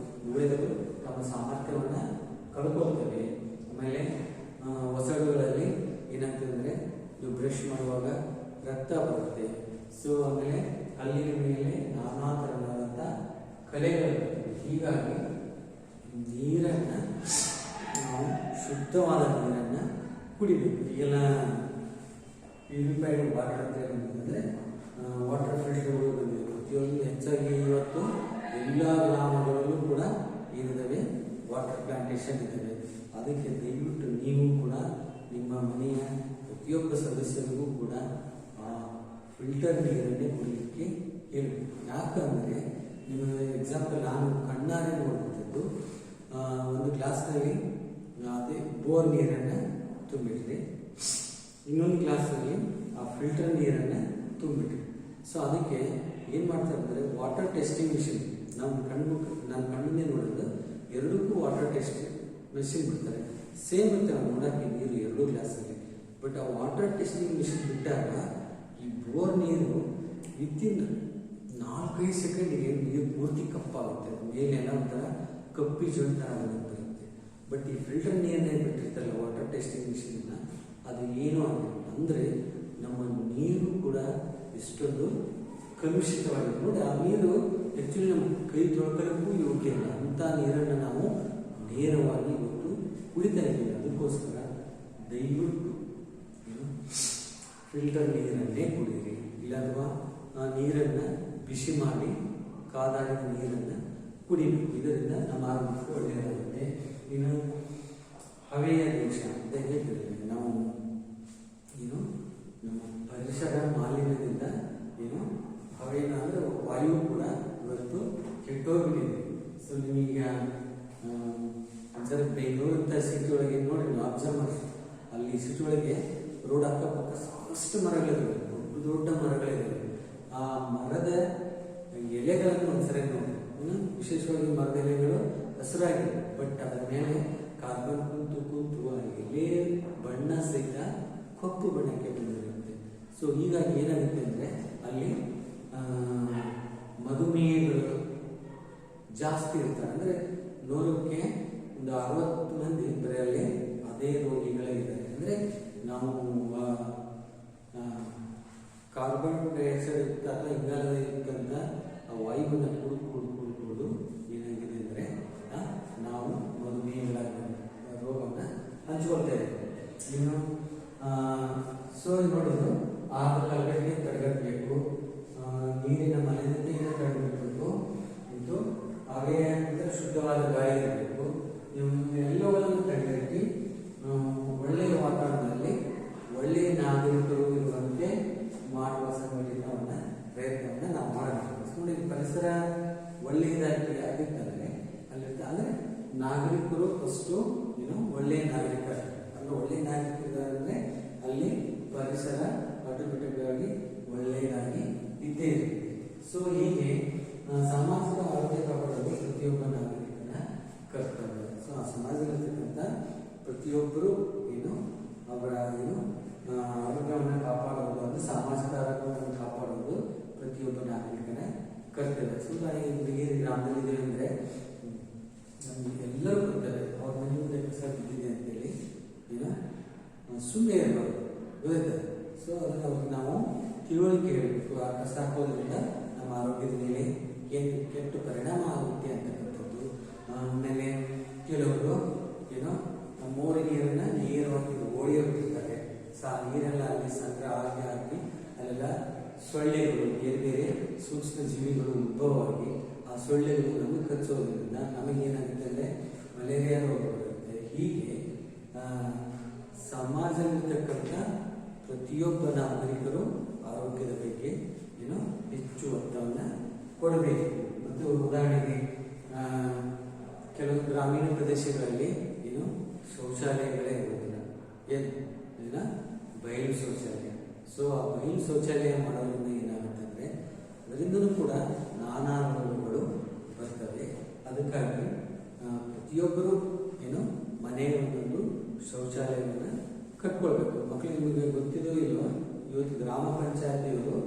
ಮೂಳೆಗಳು ತಮ್ಮ ಸಾಮರ್ಥ್ಯವನ್ನು ಕಳ್ಕೊಳ್ತವೆ. ಆಮೇಲೆ ಒಸಡುಗಳಲ್ಲಿ ಏನಾಗ್ತದೆ ಅಂದರೆ ನೀವು ಬ್ರಷ್ ಮಾಡುವಾಗ ರಕ್ತ ಬರುತ್ತೆ. ಸೊ ಆಮೇಲೆ ಹಲ್ಲಿನ ಮೇಲೆ ನಾನಾ ಥರವಾದಂಥ ಕಲೆಗಳು ಬರ್ತವೆ. ಹೀಗಾಗಿ ನೀರನ್ನು ನಾವು ಶುದ್ಧವಾದ ನೀರನ್ನು ಕುಡಿಬೇಕು. ಈಗೆಲ್ಲ ಪ್ಯೂರಿಫೈಡ್ ವಾಟರ್ ಅಂತ ಏನಂತಂದರೆ ವಾಟರ್ ಫಿಲ್ಟರ್ಗಳು ಬಂದಿದೆ. ಪ್ರತಿಯೊಂದು ಹೆಚ್ಚಾಗಿ ಇವತ್ತು ಎಲ್ಲ ಗ್ರಾಮಗಳಲ್ಲೂ ಕೂಡ ಏನಿದ್ದಾವೆ ವಾಟರ್ ಪ್ಲಾಂಟೇಶನ್ ಇದ್ದಾವೆ. ಅದಕ್ಕೆ ದಯವಿಟ್ಟು ನೀವು ಕೂಡ ನಿಮ್ಮ ಮನೆಯ ಪ್ರತಿಯೊಬ್ಬ ಸದಸ್ಯರಿಗೂ ಕೂಡ ಆ ಫಿಲ್ಟರ್ ನೀರನ್ನೇ ಕುಡಿಲಿಕ್ಕೆ ಹೇಳಬೇಕು. ಯಾಕಂದರೆ ನೀವು ಎಕ್ಸಾಂಪಲ್ ನಾನು ಕಣ್ಣಾರೆ ನೋಡುವಂಥದ್ದು ಗ್ಲಾಸ್ನಲ್ಲಿ ಅದೇ ಬೋರ್ ನೀರನ್ನು ತುಂಬಿಟ್ರಿ, ಇನ್ನೊಂದು ಗ್ಲಾಸಲ್ಲಿ ಆ ಫಿಲ್ಟರ್ ನೀರನ್ನು ತುಂಬಿಟ್ರಿ. ಸೊ ಅದಕ್ಕೆ ಏನು ಮಾಡ್ತಾರೆ ಅಂದರೆ ವಾಟರ್ ಟೆಸ್ಟಿಂಗ್ ಮಿಷಿನ್ ನಾನು ಕಣ್ಣಿಂದ ನೋಡಿದ್ರೆ ಎರಡಕ್ಕೂ ವಾಟರ್ ಟೆಸ್ಟ್ ಮಿಷಿನ್ ಬಿಡ್ತಾರೆ. ಸೇಮ್ ಇರುತ್ತೆ ನಾವು ನೋಡೋಕ್ಕೆ ನೀರು ಎರಡೂ ಗ್ಲಾಸಲ್ಲಿ. ಬಟ್ ಆ ವಾಟರ್ ಟೆಸ್ಟಿಂಗ್ ಮಿಷಿನ್ ಬಿಟ್ಟಾಗ ಈ ಬೋರ್ ನೀರು ವಿತಿನ್ 4-5 ಸೆಕೆಂಡಿಗೆ ನೀರು ಪೂರ್ತಿ ಕಪ್ಪಾಗುತ್ತೆ, ಮೇಲೆಲ್ಲ ಒಂಥರ ಕಪ್ಪಿ ಜೋಳ ಥರ ಬರುತ್ತೆ. ಬಟ್ ಈ ಫಿಲ್ಟರ್ ನೀರನ್ನೇ ಬಿಟ್ಟಿರ್ತಾರಲ್ಲ ವಾಟರ್ ಟೆಸ್ಟಿಂಗ್ ಮಿಷಿನ್ನ, ಅದು ಏನೂ ಆಗಿಲ್ಲ. ಅಂದರೆ ನಮ್ಮ ನೀರು ಕೂಡ ಎಷ್ಟೊಂದು ಕಲುಷಿತವಾಗಿದೆ ನೋಡಿ. ಆ ನೀರು ಆ್ಯಕ್ಚುಲಿ ನಮ್ಮ ಕೈ ತೊಳ್ಕೊಳ್ಳೋಕ್ಕೂ ಯೋಗ್ಯ ಇಲ್ಲ, ಅಂಥ ನೀರನ್ನು ನಾವು ನೇರವಾಗಿ ಇವತ್ತು ಕುಡಿತಾ ಇದ್ದೀವಿ. ಅದಕ್ಕೋಸ್ಕರ ದಯವಿಟ್ಟು ಫಿಲ್ಟರ್ ನೀರನ್ನೇ ಕುಡಿಯಿರಿ, ಇಲ್ಲ ಅಥವಾ ಆ ನೀರನ್ನು ಬಿಸಿ ಮಾಡಿ ಕಾದಾಡಿದ ನೀರನ್ನು ಕುಡಿಬೇಕು. ಇದರಿಂದ ನಮ್ಮ ಆರೋಗ್ಯಕ್ಕೆ ಒಳ್ಳೆಯದಾಗುತ್ತೆ. ಇನ್ನು ಹವೆಯ ದೋಷ ಅಂತ ಹೇಳ್ತಿದ್ದೇವೆ ನಾವು, ನಮ್ಮ ಪರಿಸರ ಮಾಲಿನ್ಯದಿಂದ ಹವೆನ ಅಂದರೆ ವಾಯು ಕೂಡ ಇವತ್ತು ಕೆಟ್ಟೋಗ್ಬಿಟ್ಟಿದೆ. ಸೊ ನಿಮೀಗ ಒಂದ್ಸರಿ ಬೆಂಗಳೂರು ಅಂತ ಸಿಟಿ ಒಳಗೆ ನೋಡಿ ನೀವು ಅಬ್ಸರ್ವ್ ಮಾಡಿ, ಅಲ್ಲಿ ಸಿಟಿ ಒಳಗೆ ರೋಡ್ ಅಕ್ಕಪಕ್ಕ ಸಾಕಷ್ಟು ಮರಗಳಿವೆ, ದೊಡ್ಡ ದೊಡ್ಡ ಮರಗಳಿವೆ. ಆ ಮರದ ಎಲೆಗಳನ್ನು ಒಂದ್ಸರಿ ನೋಡಿ, ವಿಶೇಷವಾಗಿ ಮರದ ಎಲೆಗಳು ಹಸಿರಾಗಿದೆ, ಬಟ್ ಅದರ ಮೇಲೆ ಕಾರ್ಬನ್ ಕೂತು ಆ ಎಲೆ ಬಣ್ಣ ಸಹಿತ ಕಪ್ಪು ಬಣ್ಣಕ್ಕೆ ಬಂದಿರುತ್ತೆ. ಸೊ ಹೀಗಾಗಿ ಏನಾಗುತ್ತೆ ಅಂದರೆ ಅಲ್ಲಿ ಮಧುಮೇಹಗಳು ಜಾಸ್ತಿ ಇರ್ತಾರೆ. ಅಂದರೆ 100ಕ್ಕೆ ಒಂದು 60 ಮಂದಿ ಬರೀ ಅಲ್ಲಿ ಅದೇ ರೋಗಿಗಳೇ ಇದ್ದಾರೆ. ಅಂದರೆ ನಾವು ಕಾರ್ಬನ್ ಡೈಆಕ್ಸೈಡ್ ಅಥವಾ ಇಂಗಾಲದ ಇರ್ತಕ್ಕಂಥ ಆ ವಾಯುವನ್ನು ಕುಡಿದು ಏನಾಗಿದೆ ಅಂದರೆ ನಾವು ಮಧುಮೇಹಗಳ ರೋಗವನ್ನು ಹಂಚ್ಕೊಳ್ತಾ ಇದ್ದೀವಿ. ಇನ್ನು ಸೊ ನೋಡೋದು ಆಹಾರ ಕಲಬೆರಕೆ ತಡೆಗಟ್ಟಬೇಕು, ನೀರಿನ ಮಲಿನತೆಯನ್ನು ತಡೆಗಟ್ಟಬೇಕು, ಇದು ಹಾಗೆ ಶುದ್ಧವಾದ ಗಾಳಿ ಇರಬೇಕು. ಎಲ್ಲವನ್ನು ತಡೆಗಟ್ಟಿ ಒಳ್ಳೆಯ ವಾತಾವರಣದಲ್ಲಿ ಒಳ್ಳೆಯ ನಾಗರಿಕರು ಇರುವಂತೆ ಮಾಡುವ ಸಂಘಟನೆಯ ಪ್ರಯತ್ನವನ್ನು ನಾವು ಮಾಡಬೇಕು. ನೋಡಿ, ಪರಿಸರ ಒಳ್ಳೆಯದಾಗಿತ್ತಂದರೆ ಅಲ್ಲಿರುತ್ತೆ. ಅಂದರೆ ನಾಗರಿಕರು ಫಸ್ಟು ಒಳ್ಳೆಯ ನಾಗರಿಕರು ಅಂದರೆ ಒಳ್ಳೆಯ ನಾಗರಿಕರಂದರೆ ಅಲ್ಲಿ ಪರಿಸರ ಆಟೋಮೆಟಿಕ್ಕಾಗಿ ಒಳ್ಳೆಯದಾಗಿ ಇದ್ದೇ ಇರುತ್ತೆ. ಸೊ ಹೀಗೆ ಸಾಮಾಜಿಕ ಆರೋಗ್ಯ ಕಾಪಾಡೋದು ಪ್ರತಿಯೊಬ್ಬ ನಾಗರಿಕನ ಕರ್ತವ್ಯ. ಸೊ ಆ ಸಮಾಜದಲ್ಲಿರ್ತಕ್ಕಂಥ ಪ್ರತಿಯೊಬ್ಬರು ಅವರ ಆರೋಗ್ಯವನ್ನು ಕಾಪಾಡೋದು, ಅಂದರೆ ಸಾಮಾಜಿಕ ಆರೋಗ್ಯವನ್ನು ಕಾಪಾಡೋದು ಪ್ರತಿಯೊಬ್ಬ ನಾಗರಿಕನ ಕರ್ತವ್ಯ. ಸೊ ನಾನು ಈ ಗ್ರಾಮದಲ್ಲಿದ್ದೇವೆ ಅಂದರೆ ನಮಗೆ ಎಲ್ಲರೂ ಬರ್ತಾರೆ, ಅವ್ರ ಮನೆ ಮುಂದೆ ಕಸ ಬಿದ್ದಿದೆ ಅಂತೇಳಿ ಸುಮ್ಮನೆ ಇರಬಾರ್ದು, ಗೊತ್ತಾಯ್ತಾರೆ. ಸೊ ಅದನ್ನು ಅವ್ರಿಗೆ ನಾವು ತಿಳುವಳಿಕೆ ಹೇಳಬೇಕು. ಆ ಕಸ ಹಾಕೋದ್ರಿಂದ ನಮ್ಮ ಆರೋಗ್ಯದ ಮೇಲೆ ಕೆಟ್ಟ ಪರಿಣಾಮ ಆಗುತ್ತೆ ಅಂತಕ್ಕಂಥದ್ದು. ಆಮೇಲೆ ಕೆಲವರು ಮೋರಿ ನೀರನ್ನು ನೇರವಾಗಿ ಓಡಿಯೋ ಬಿಟ್ಟಿರ್ತಾರೆ. ಆ ನೀರೆಲ್ಲ ಅಲ್ಲಿ ಸಂಗ್ರಹ ಹಾಕಿ ಅಲ್ಲೆಲ್ಲ ಸೊಳ್ಳೆಗಳು, ಬೇರೆ ಬೇರೆ ಸೂಕ್ಷ್ಮ ಜೀವಿಗಳು ಉದ್ಭವವಾಗಿ ಆ ಸೊಳ್ಳೆಗಳು ನಮಗೆ ಕಚ್ಚೋದ್ರಿಂದ ನಮಗೇನಾಗುತ್ತೆ ಅಂದರೆ ಮಲೇರಿಯಾ ರೋಗ ಬರುತ್ತೆ. ಹೀಗೆ ಸಮಾಜದಲ್ಲಿರ್ತಕ್ಕಂಥ ಪ್ರತಿಯೊಬ್ಬ ನಾಗರಿಕರು ಆರೋಗ್ಯದ ಬಗ್ಗೆ ಹೆಚ್ಚು ಒತ್ತನ್ನು ಕೊಡಬೇಕು. ಮತ್ತು ಉದಾಹರಣೆಗೆ ಕೆಲವು ಗ್ರಾಮೀಣ ಪ್ರದೇಶಗಳಲ್ಲಿ ಶೌಚಾಲಯಗಳೇ ಇರೋದಿಲ್ಲ, ಬಯಲು ಶೌಚಾಲಯ. ಸೊ ಆ ಬಯಲು ಶೌಚಾಲಯ ಮಾಡೋದ್ರಿಂದ ಏನಾಗುತ್ತೆ ಅಂದರೆ ಅದರಿಂದಲೂ ಕೂಡ ನಾನಾ ರೋಗಗಳು ಬರ್ತವೆ. ಅದಕ್ಕಾಗಿ ಪ್ರತಿಯೊಬ್ಬರು ಮನೆಯ ಒಂದೊಂದು ಶೌಚಾಲಯವನ್ನು ಕಟ್ಕೊಳ್ಬೇಕು. ಮಕ್ಕಳಿಗೆ ನಿಮಗೆ ಗೊತ್ತಿದೋ ಇಲ್ವೋ, ಇವತ್ತು ಗ್ರಾಮ ಪಂಚಾಯತಿಯವರು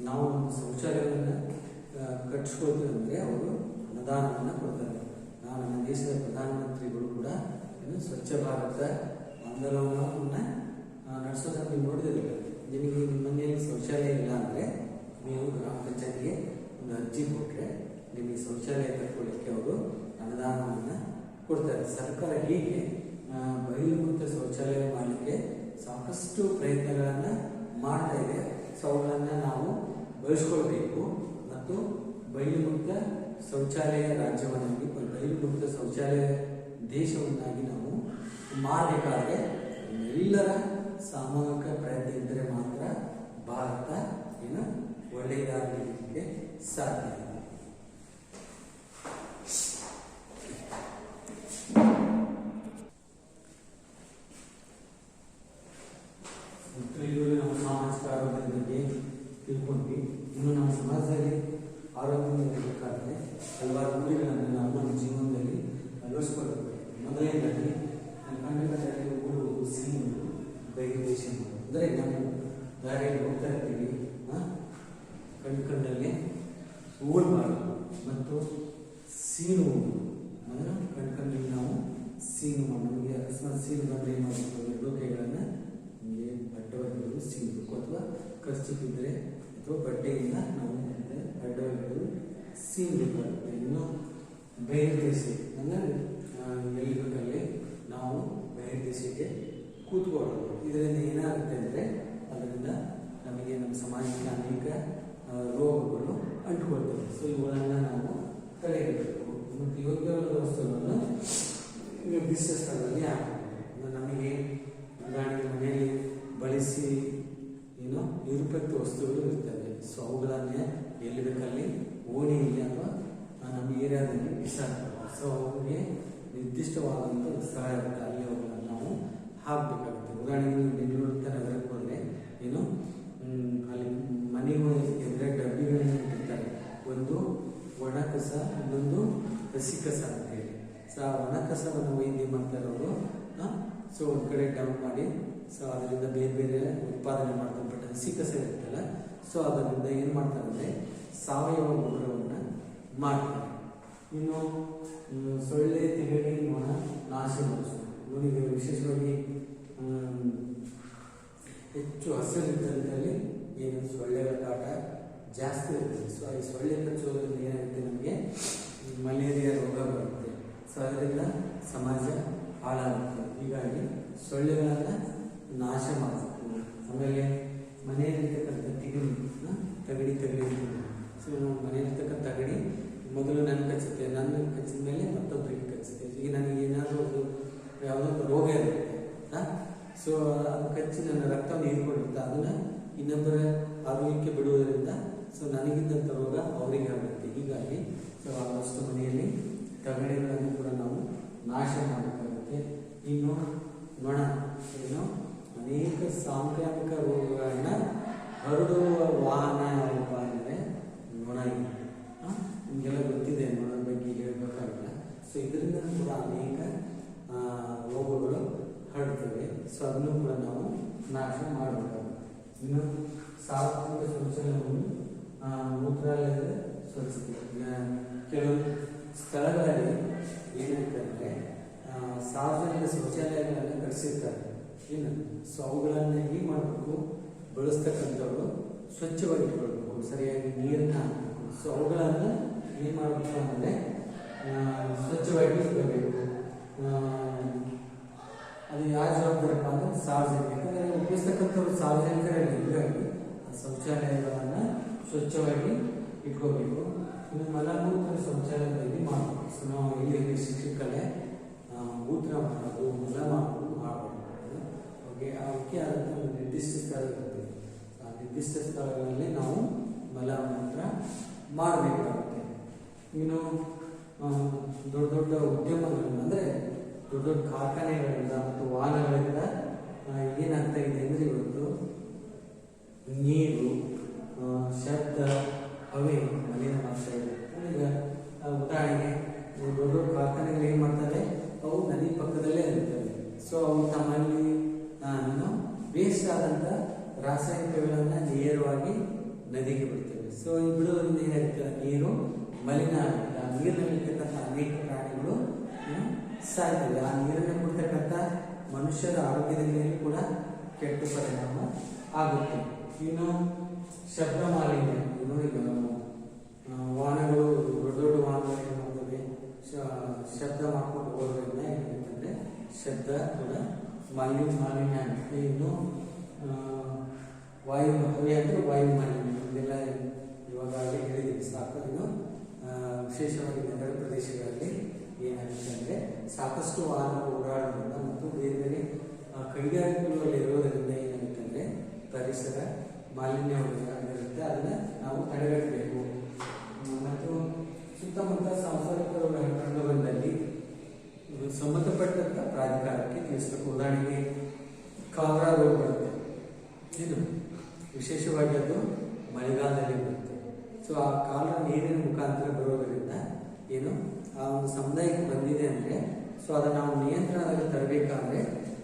ನಾವು ಒಂದು ಶೌಚಾಲಯವನ್ನು ಕಟ್ಟಿಸ್ಕೊಳ್ತೀವಿ ಅಂದರೆ ಅವರು ಅನುದಾನವನ್ನು ಕೊಡ್ತಾರೆ. ನಮ್ಮ ದೇಶದ ಪ್ರಧಾನಮಂತ್ರಿಗಳು ಕೂಡ ಸ್ವಚ್ಛ ಭಾರತ ಆಂದೋಲನವನ್ನು ನಡೆಸೋದನ್ನು ನೀವು ನೋಡಿದಿರಲಿಲ್ಲ. ನಿಮಗೆ ನಿಮ್ಮ ಮನೆಯಲ್ಲಿ ಶೌಚಾಲಯ ಇಲ್ಲ ಅಂದರೆ ನೀವು ಗ್ರಾಮ ಪಂಚಾಯತಿಗೆ ಒಂದು ಅರ್ಜಿ ಕೊಟ್ಟರೆ ನಿಮಗೆ ಶೌಚಾಲಯ ಕಟ್ಕೊಳ್ಳಿಕ್ಕೆ ಅವರು ಅನುದಾನವನ್ನು ಕೊಡ್ತಾರೆ. ಸರ್ಕಾರ ಹೀಗೆ ಬಯಲು ಮುಕ್ತ ಶೌಚಾಲಯ ಮಾಡಲಿಕ್ಕೆ ಸಾಕಷ್ಟು ಪ್ರಯತ್ನಗಳನ್ನು ಮಾಡ್ತಾ ಇದೆ. ಸೊ ಅವುಗಳನ್ನು ನಾವು ಬಳಸ್ಕೊಳ್ಬೇಕು ಮತ್ತು ಬಯಲು ಮುಕ್ತ ಶೌಚಾಲಯ ರಾಜ್ಯವನ್ನಾಗಿ, ಬಯಲು ಮುಕ್ತ ಶೌಚಾಲಯ ದೇಶವನ್ನಾಗಿ ನಾವು ಮಾಡಬೇಕಾದ್ರೆ ಎಲ್ಲರ ಸಾಮೂಹಿಕ ಪ್ರಯತ್ನ ಇದ್ದರೆ ಮಾತ್ರ ಭಾರತ ಒಳ್ಳೆಯದಾಗಲಿಕ್ಕೆ ಸಾಧ್ಯ. ಹಲವಾರು ರೂಢಿಗಳನ್ನು ನಾವು ನಮ್ಮ ಜೀವನದಲ್ಲಿ ಅಳವಡಿಸ್ಕೊಳ್ಬೇಕು. ಮೊದಲನೇದಾಗಿ ಕಣ್ಣುಗಳಲ್ಲಿ ಊರುವುದು, ಸೀನುವುದು, ಬೈದೇಶ ಅಂದರೆ ನಾವು ದಾರಿಯಲ್ಲಿ ಹೋಗ್ತಾ ಇರ್ತೀವಿ, ಕಣ್ಣಲ್ಲಿ ಊರಬಾರದು ಮತ್ತು ಸೀನುವುದು ಅಂದರೆ ಕಣ್ಣಲ್ಲಿ ನಾವು ಸೀನು ನಮಗೆ ಅಕಸ್ಮಾತ್ ಸೀನು ಬಂದರೆ ಏನು ಮಾಡಬೇಕು, ಎರಡೂ ಕೈಗಳನ್ನು ನಮಗೆ ಅಡ್ಡವಾಗಿಡೋದು ಸೀನಬೇಕು, ಅಥವಾ ಖರ್ಚಿದ್ರೆ ಅಥವಾ ಬಟ್ಟೆಯಿಂದ ನಾವು ಅಡ್ಡವಾಗಿಡೋದು ಸೀನಬೇಕಾಗುತ್ತೆ. ಇನ್ನು ಬಹಿರ್ದೇಶಿ ಅಂದರೆ ಎಲ್ಲಿ ಬೇಕಲ್ಲಿ ನಾವು ಬಹಿರ್ದೇಶಕ್ಕೆ ಕೂತ್ಕೊಳ್ಳೋದು. ಇದರಿಂದ ಏನಾಗುತ್ತೆ ಅಂದರೆ ಅದರಿಂದ ನಮಗೆ ನಮ್ಮ ಸಮಾಜಕ್ಕೆ ಅನೇಕ ರೋಗಗಳು ಅಂಟುಕೊಳ್ತವೆ. ಸೊ ಇವುಗಳನ್ನು ನಾವು ತಡೆಯಬೇಕು. ಮತ್ತು ಯೋಗ್ಯವಾದ ವಸ್ತುಗಳನ್ನು ನಿರ್ದಿಷ್ಟ ಸ್ಥಳದಲ್ಲಿ ಹಾಕಬೇಕು. ನಮಗೆ ಉದಾಹರಣೆಗೆ ಮನೆಯಲ್ಲಿ ಬಳಸಿ ನಿರುಪಯುಕ್ತ ವಸ್ತುಗಳು ಇರ್ತವೆ. ಸೊ ಅವುಗಳನ್ನೇ ಎಲ್ಲಿ ಬೇಕಲ್ಲಿ ಓಣಿಯಲ್ಲಿ ಅಥವಾ ನಮ್ಮ ಏರಿಯಾದಲ್ಲಿ ಬಿಸಾಕ್ಬೇಕು. ಸೊ ಅವುಗಳಿಗೆ ನಿರ್ದಿಷ್ಟವಾದಂಥ ಸ್ಥಳ ಇರುತ್ತೆ, ಅಲ್ಲಿ ಅವುಗಳನ್ನು ನಾವು ಹಾಕಬೇಕಾಗುತ್ತೆ. ಉದಾಹರಣೆಗೆ ನೀವು ಬೆಂಗಳೂರು ನಗರಕ್ಕೆ ಹೋದರೆ ಅಲ್ಲಿ ಮನೆಗೂ ಎರಡು ಡಬ್ಬಿಗಳನ್ನು ಇಟ್ಟಿರ್ತಾರೆ. ಒಂದು ಒಣ ಕಸ, ಇನ್ನೊಂದು ಹಸಿ ಕಸ ಅಂತ ಹೇಳಿ. ಸೊ ಆ ಒಣ ಕಸವನ್ನು ಒಯ್ದು ಮಾಡ್ತಾರೆ ಅವರು. ಸೊ ಒಂದು ಕಡೆ ಡಂಪ್ ಮಾಡಿ, ಸೊ ಅದರಿಂದ ಬೇರೆ ಬೇರೆ ಉತ್ಪಾದನೆ ಮಾಡ್ಕೊಂಡ್ಬಿಟ್ಟು ಹಸಿ ಕಸ ಇರುತ್ತಲ್ಲ, ಸೊ ಅದರಿಂದ ಏನು ಮಾಡ್ತಾರೆ ಅಂದರೆ ಸಾವಯವ ಗೊಬ್ಬರವನ್ನು ಮಾಡ್ತಾರೆ. ಇನ್ನು ಸೊಳ್ಳೆ, ತಿಗಣಿ, ನೊಣ ನಾಶಗೊಳಿಸೋದು. ನೋಡಿ, ವಿಶೇಷವಾಗಿ ಹೆಚ್ಚು ಹಸಿರಿದ್ದಂಥಲ್ಲಿ ಏನು ಸೊಳ್ಳೆಗಳ ಕಾಟ ಜಾಸ್ತಿ ಇರುತ್ತೆ. ಸೊ ಈ ಸೊಳ್ಳೆ ಕಚ್ಚೋದ್ರಿಂದ ಏನಾಗುತ್ತೆ, ನಮಗೆ ಮಲೇರಿಯಾ ರೋಗ ಬರುತ್ತೆ. ಸೊ ಅದರಿಂದ ಸಮಾಜ ಹಾಳಾಗುತ್ತೆ. ಹೀಗಾಗಿ ಸೊಳ್ಳೆಗಳನ್ನು ನಾಶ ಮಾಡಬೇಕು. ಆಮೇಲೆ ಮನೆಯಲ್ಲಿರ್ತಕ್ಕಂಥ ತಗಡಿ ಸೊ ಮನೆಯಲ್ಲಿರ್ತಕ್ಕಂಥ ತಗಡಿ ಮೊದಲು ನನ್ನ ಕಚ್ಚುತ್ತೆ, ನನ್ನ ಕಚ್ಚಿದ ಮೇಲೆ ಮತ್ತೊಬ್ಬರಿಗೆ ಕಚ್ಚುತ್ತೆ. ಈಗ ನನಗೆ ಏನಾದರೂ ಒಂದು ಯಾವುದೋ ಒಂದು ರೋಗ ಇರುತ್ತೆ, ಸೊ ಅದು ಕಚ್ಚಿ ನನ್ನ ರಕ್ತವನ್ನು ಹೀರ್ಕೊಂಡಿರುತ್ತೆ, ಅದನ್ನು ಇನ್ನೊಬ್ಬರ ಆರೋಗ್ಯಕ್ಕೆ ಬಿಡುವುದರಿಂದ ಸೊ ನನಗಿದ್ದಂಥ ರೋಗ ಅವರಿಗೆ ಆಗುತ್ತೆ. ಹೀಗಾಗಿ ಸೊ ಆದಷ್ಟು ಮನೆಯಲ್ಲಿ ತಗಡಿಗಳನ್ನು ಕೂಡ ನಾವು ನಾಶ ಮಾಡಬೇಕಾಗುತ್ತೆ. ಇನ್ನು ನೊಣ ಅನೇಕ ಸಾಂಕ್ರಾಮಿಕ ರೋಗಗಳನ್ನ ಹರಡುವ ವಾಹನ ಯಾವಪ್ಪ ಅಂದರೆ ನೊಣ. ನಿಮಗೆಲ್ಲ ಗೊತ್ತಿದೆ, ನೊಣದ ಬಗ್ಗೆ ಹೇಳಬೇಕಾಗಿಲ್ಲ. ಸೊ ಇದರಿಂದ ಕೂಡ ಅನೇಕ ರೋಗಗಳು ಹರಡ್ತವೆ. ಸೊ ಅದನ್ನು ಕೂಡ ನಾವು ನಾಶ ಮಾಡಬೇಕಾಗುತ್ತೆ. ಇನ್ನು ಸಾರ್ವಜನಿಕ ಶೌಚಾಲಯವನ್ನು ಮೂತ್ರಾಲಯದ ಸ್ವಚ್ಛತೆ. ಕೆಲವೊಂದು ಸ್ಥಳಗಳಲ್ಲಿ ಏನಾಗುತ್ತೆ ಅಂದರೆ ಸಾರ್ವಜನಿಕ ಶೌಚಾಲಯಗಳನ್ನು ಕಟ್ಟಿಸಿರ್ತಾರೆ. ಏನು ಸೊ ಅವುಗಳನ್ನು ಹೇಗೆ ಮಾಡಬೇಕು, ಬಳಸ್ತಕ್ಕಂಥವ್ರು ಸ್ವಚ್ಛವಾಗಿ ಇಟ್ಕೊಳ್ಬೇಕು, ಸರಿಯಾಗಿ ನೀರನ್ನು ಹಾಕಬೇಕು. ಸೊ ಅವುಗಳನ್ನು ಏನು ಮಾಡಬೇಕು ಅಂದರೆ ಸ್ವಚ್ಛವಾಗಿ ಇಟ್ಕೋಬೇಕು. ಅದು ಯಾರ ಜವಾಬ್ದಾರಪ್ಪ ಅಂದರೆ ಸಾರ್ವಜನಿಕ. ಯಾಕಂದರೆ ಉಪಯೋಗಿಸ್ತಕ್ಕಂಥವ್ರು ಸಾರ್ವಜನಿಕರಲ್ಲಿ ಹೀಗಾಗಿ ಶೌಚಾಲಯಗಳನ್ನು ಸ್ವಚ್ಛವಾಗಿ ಇಟ್ಕೋಬೇಕು. ಇನ್ನು ಮಲಮೂತ್ರ ಶೌಚಾಲಯದಲ್ಲಿ ಮಾಡಬೇಕು. ಸೊ ನಾವು ಇಲ್ಲಿ ಶಿಕ್ಷಕರೇ ಮೂತ್ರ ಮಾಡೋದು, ಮಲ ಮಾಡೋದು ಮಾಡಬೇಕು. ಅವಕ್ಕೆ ಆದಂಥ ಒಂದು ನಿರ್ದಿಷ್ಟ ಸ್ಥಳ ಇರುತ್ತೆ. ಆ ನಿರ್ದಿಷ್ಟ ಸ್ಥಳಗಳಲ್ಲಿ ನಾವು ಮಲಮೂತ್ರ ಮಾಡಬೇಕಾಗುತ್ತೆ. ಇನ್ನು ದೊಡ್ಡ ದೊಡ್ಡ ಉದ್ಯಮಗಳಿಂದ ಅಂದರೆ ದೊಡ್ಡ ದೊಡ್ಡ ಕಾರ್ಖಾನೆಗಳಿಂದ ಮತ್ತು ವಾಹನಗಳಿಂದ ಏನಾಗ್ತಾ ಇದೆ ಅಂದರೆ ಇವತ್ತು ನೀರು, ಶಬ್ದ, ಹವೆ ಮಲಿನವಾಗ್ತಾ ಇದೆ. ಈಗ ಉದಾಹರಣೆಗೆ ದೊಡ್ಡ ದೊಡ್ಡ ಕಾರ್ಖಾನೆಗಳು ಏನು ಮಾಡ್ತಾರೆ, ಅವು ನದಿ ಪಕ್ಕದಲ್ಲೇ ಇರ್ತವೆ. ಸೊ ಅವು ತಮ್ಮಲ್ಲಿ ವೇಸ್ಟ್ ಆದಂಥ ರಾಸಾಯನಿಕಗಳನ್ನು ನೇರವಾಗಿ ನದಿಗೆ ಬಿಡ್ತವೆ. ಸೊ ಈ ಬಿಡೋದ್ರಿಂದ ಏನಾಗುತ್ತೆ, ನೀರು ಮಲಿನ ಆಗುತ್ತೆ. ಆ ನೀರಿನಲ್ಲಿರ್ತಕ್ಕಂಥ ಅನೇಕ ಪ್ರಾಣಿಗಳು ಸಾಯ್ತವೆ. ಆ ನೀರನ್ನು ಕುಡಿತಕ್ಕಂಥ ಮನುಷ್ಯರ ಆರೋಗ್ಯದ ಮೇಲೆ ಕೂಡ ಕೆಟ್ಟ ಪರಿಣಾಮ ಆಗುತ್ತೆ. ಇನ್ನು ಶಬ್ದ ಮಾಲಿನ್ಯ. ನೋಡಿ, ವಾಹನಗಳು ದೊಡ್ಡ ದೊಡ್ಡ ವಾಹನಗಳು ಏನು ಮಾಡ್ತವೆ, ಶಬ್ದ ಮಾಡ್ಕೊಂಡು ಹೋಗೋದ್ರಿಂದ ಏನಾಗುತ್ತೆ, ಶಬ್ದ ಕೂಡ ಮಾಲಿನ್ಯ ಆಗುತ್ತೆ. ಇನ್ನು ವಾಯು ಅಂದರೆ ವಾಯು ಮಾಲಿನ್ಯ, ಇದೆಲ್ಲ ಇವಾಗಲೇ ಹೇಳಿದ್ದೀವಿ ಸಾಕು. ಇನ್ನು ವಿಶೇಷವಾಗಿ ನಗರ ಪ್ರದೇಶಗಳಲ್ಲಿ ಏನಾಗುತ್ತೆ ಅಂದರೆ ಸಾಕಷ್ಟು ವಾಹನಗಳು ಓಡಾಡೋದ್ರಿಂದ ಮತ್ತು ಬೇರೆ ಬೇರೆ ಕೈಗಾರಿಕೆಗಳಲ್ಲಿ ಇರೋದರಿಂದ ಏನಾಗುತ್ತೆ ಅಂದರೆ ಪರಿಸರ ಮಾಲಿನ್ಯವಾಗಿರುತ್ತೆ. ಅದನ್ನು ನಾವು ತಡೆಗಟ್ಟಬೇಕು. ಮತ್ತು ಸುತ್ತಮುತ್ತ ಸಾಂಸಾರಿಕ ಕಂಡು ಬಂದಲ್ಲಿ ಸಂಬಂಧಪಟ್ಟಂಥ ಪ್ರಾಧಿಕಾರಕ್ಕೆ ತಿಳಿಸಬೇಕು. ಉದಾಹರಣೆಗೆ ಕಾಲರಾ ರೋಗ ಬರುತ್ತೆ, ಇದು ವಿಶೇಷವಾಗಿ ಅದು ಮಳೆಗಾಲದಲ್ಲಿ ಬರುತ್ತೆ. ಸೊ ಆ ಕಾಲರ ನೀರಿನ ಮುಖಾಂತರ ಬರೋದರಿಂದ ಸೊ ಅದನ್ನು ನಾವು ನಿಯಂತ್ರಣದಲ್ಲಿ ತರಬೇಕಾದ್ರೆ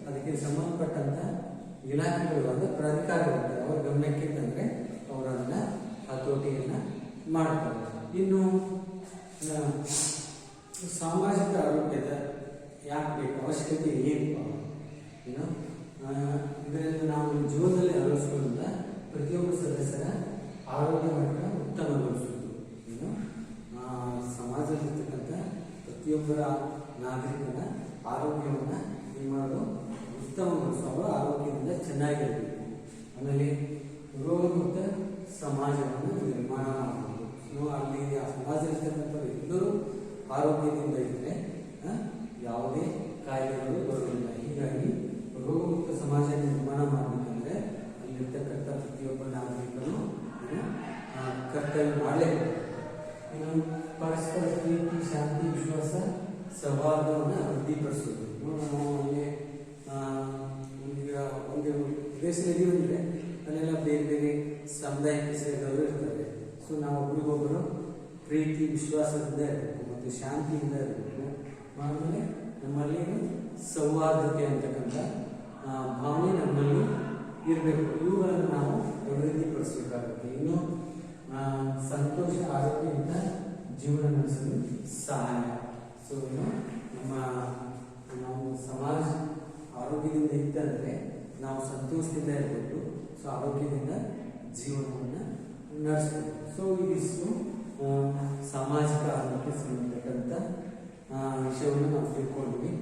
ಅದಕ್ಕೆ ಸಂಬಂಧಪಟ್ಟಂತ ಇಲಾಖೆಗಳು ಅಂದರೆ ಪ್ರಾಧಿಕಾರಗಳು ಅವರ ಗಮನಕ್ಕೆ ತಂದರೆ ಅವರು ಅದನ್ನ ಹತೋಟಿಯನ್ನ ಮಾಡ್ತಾರೆ. ಇನ್ನು ಸಾಮಾಜಿಕ ಆರೋಗ್ಯದ ಯಾಕೆ ಬೇಕು, ಅವಶ್ಯಕತೆ ಏನು ಇದರಿಂದ ನಾವು ಜೀವನದಲ್ಲಿ ಅಳವಡಿಸಿಕೊಳ್ಳುವಂತ ಪ್ರತಿಯೊಬ್ಬ ಸದಸ್ಯರ ಆರೋಗ್ಯ ಮಟ್ಟ ಉತ್ತಮಗೊಳಿಸುವುದು. ಸಮಾಜದಲ್ಲಿರ್ತಕ್ಕಂಥ ಪ್ರತಿಯೊಬ್ಬರ ನಾಗರಿಕನ ಆರೋಗ್ಯವನ್ನು ಏನು ಮಾಡೋದು, ಉತ್ತಮಗೊಳಿಸುವ ಆರೋಗ್ಯದಿಂದ ಚೆನ್ನಾಗಿರಬೇಕು. ಆಮೇಲೆ ರೋಗಮುಕ್ತ ಸಮಾಜವನ್ನು ನಿರ್ಮಾಣ ಮಾಡಬೇಕು. ಅಲ್ಲಿ ಆ ಸಮಾಜದಲ್ಲಿರ್ತಕ್ಕಂಥ ಎಲ್ಲರೂ ಆರೋಗ್ಯದಿಂದ ಇದ್ದರೆ ಯಾವುದೇ ಕಾಯಿಲೆಗಳು ಬರುವುದಿಲ್ಲ. ಹೀಗಾಗಿ ರೋಗಮುಕ್ತ ಸಮಾಜ ನಿರ್ಮಾಣ ಮಾಡಬೇಕಂದ್ರೆ ಅಲ್ಲಿರ್ತಕ್ಕಂಥ ಪ್ರತಿಯೊಬ್ಬ ನಾಗರಿಕನು ಕರ್ತವ್ಯ ಮಾಡಲೇಬೇಕು. ಇನ್ನು ಪರಸ್ಪರ ಪ್ರೀತಿ, ಶಾಂತಿ, ವಿಶ್ವಾಸ, ಸೌಹಾರ್ದವನ್ನು ಅಭಿವೃದ್ಧಿಪಡಿಸೋದು. ನಾವು ಅಲ್ಲಿ ಈಗ ಒಂದು ದೇಶದಲ್ಲಿ ಅಂದರೆ ಅಲ್ಲೆಲ್ಲ ಬೇರೆ ಬೇರೆ ಸಮುದಾಯಕ್ಕೆ ಸೇರಿದವರು ಇರ್ತಾರೆ. ಸೊ ನಾವು ಒಬ್ರಿಗೊಬ್ಬರು ಪ್ರೀತಿ, ವಿಶ್ವಾಸದಿಂದ ಇರಬೇಕು ಮತ್ತು ಶಾಂತಿಯಿಂದ ಇರಬೇಕು. ಆಮೇಲೆ ನಮ್ಮಲ್ಲಿ ಸೌಹಾರ್ದತೆ ಅಂತಕ್ಕಂಥ ಭಾವನೆ ನಮ್ಮಲ್ಲಿ ಇರಬೇಕು. ಇವುಗಳನ್ನು ನಾವು ಅಭಿವೃದ್ಧಿಪಡಿಸಬೇಕಾಗುತ್ತೆ. ಇನ್ನು ಸಂತೋಷ, ಆರೋಗ್ಯದಿಂದ ಜೀವನ ನಡೆಸಲು ಸಹಾಯ. ಸೊ ನಾವು ಸಮಾಜ ಆರೋಗ್ಯದಿಂದ ಇದ್ದಂದ್ರೆ ನಾವು ಸಂತೋಷದಿಂದ ಇರಬೇಕು. ಸೊ ಆರೋಗ್ಯದಿಂದ ಜೀವನವನ್ನು ನಡೆಸಬೇಕು. ಸೊ ಇದಿಷ್ಟು ಸಾಮಾಜಿಕ ಆರೋಗ್ಯಕ್ಕೆ ಸಂಬಂಧಪಟ್ಟಂತ ವಿಷಯವನ್ನು ನಾವು ತಿಳ್ಕೊಂಡ್ವಿ.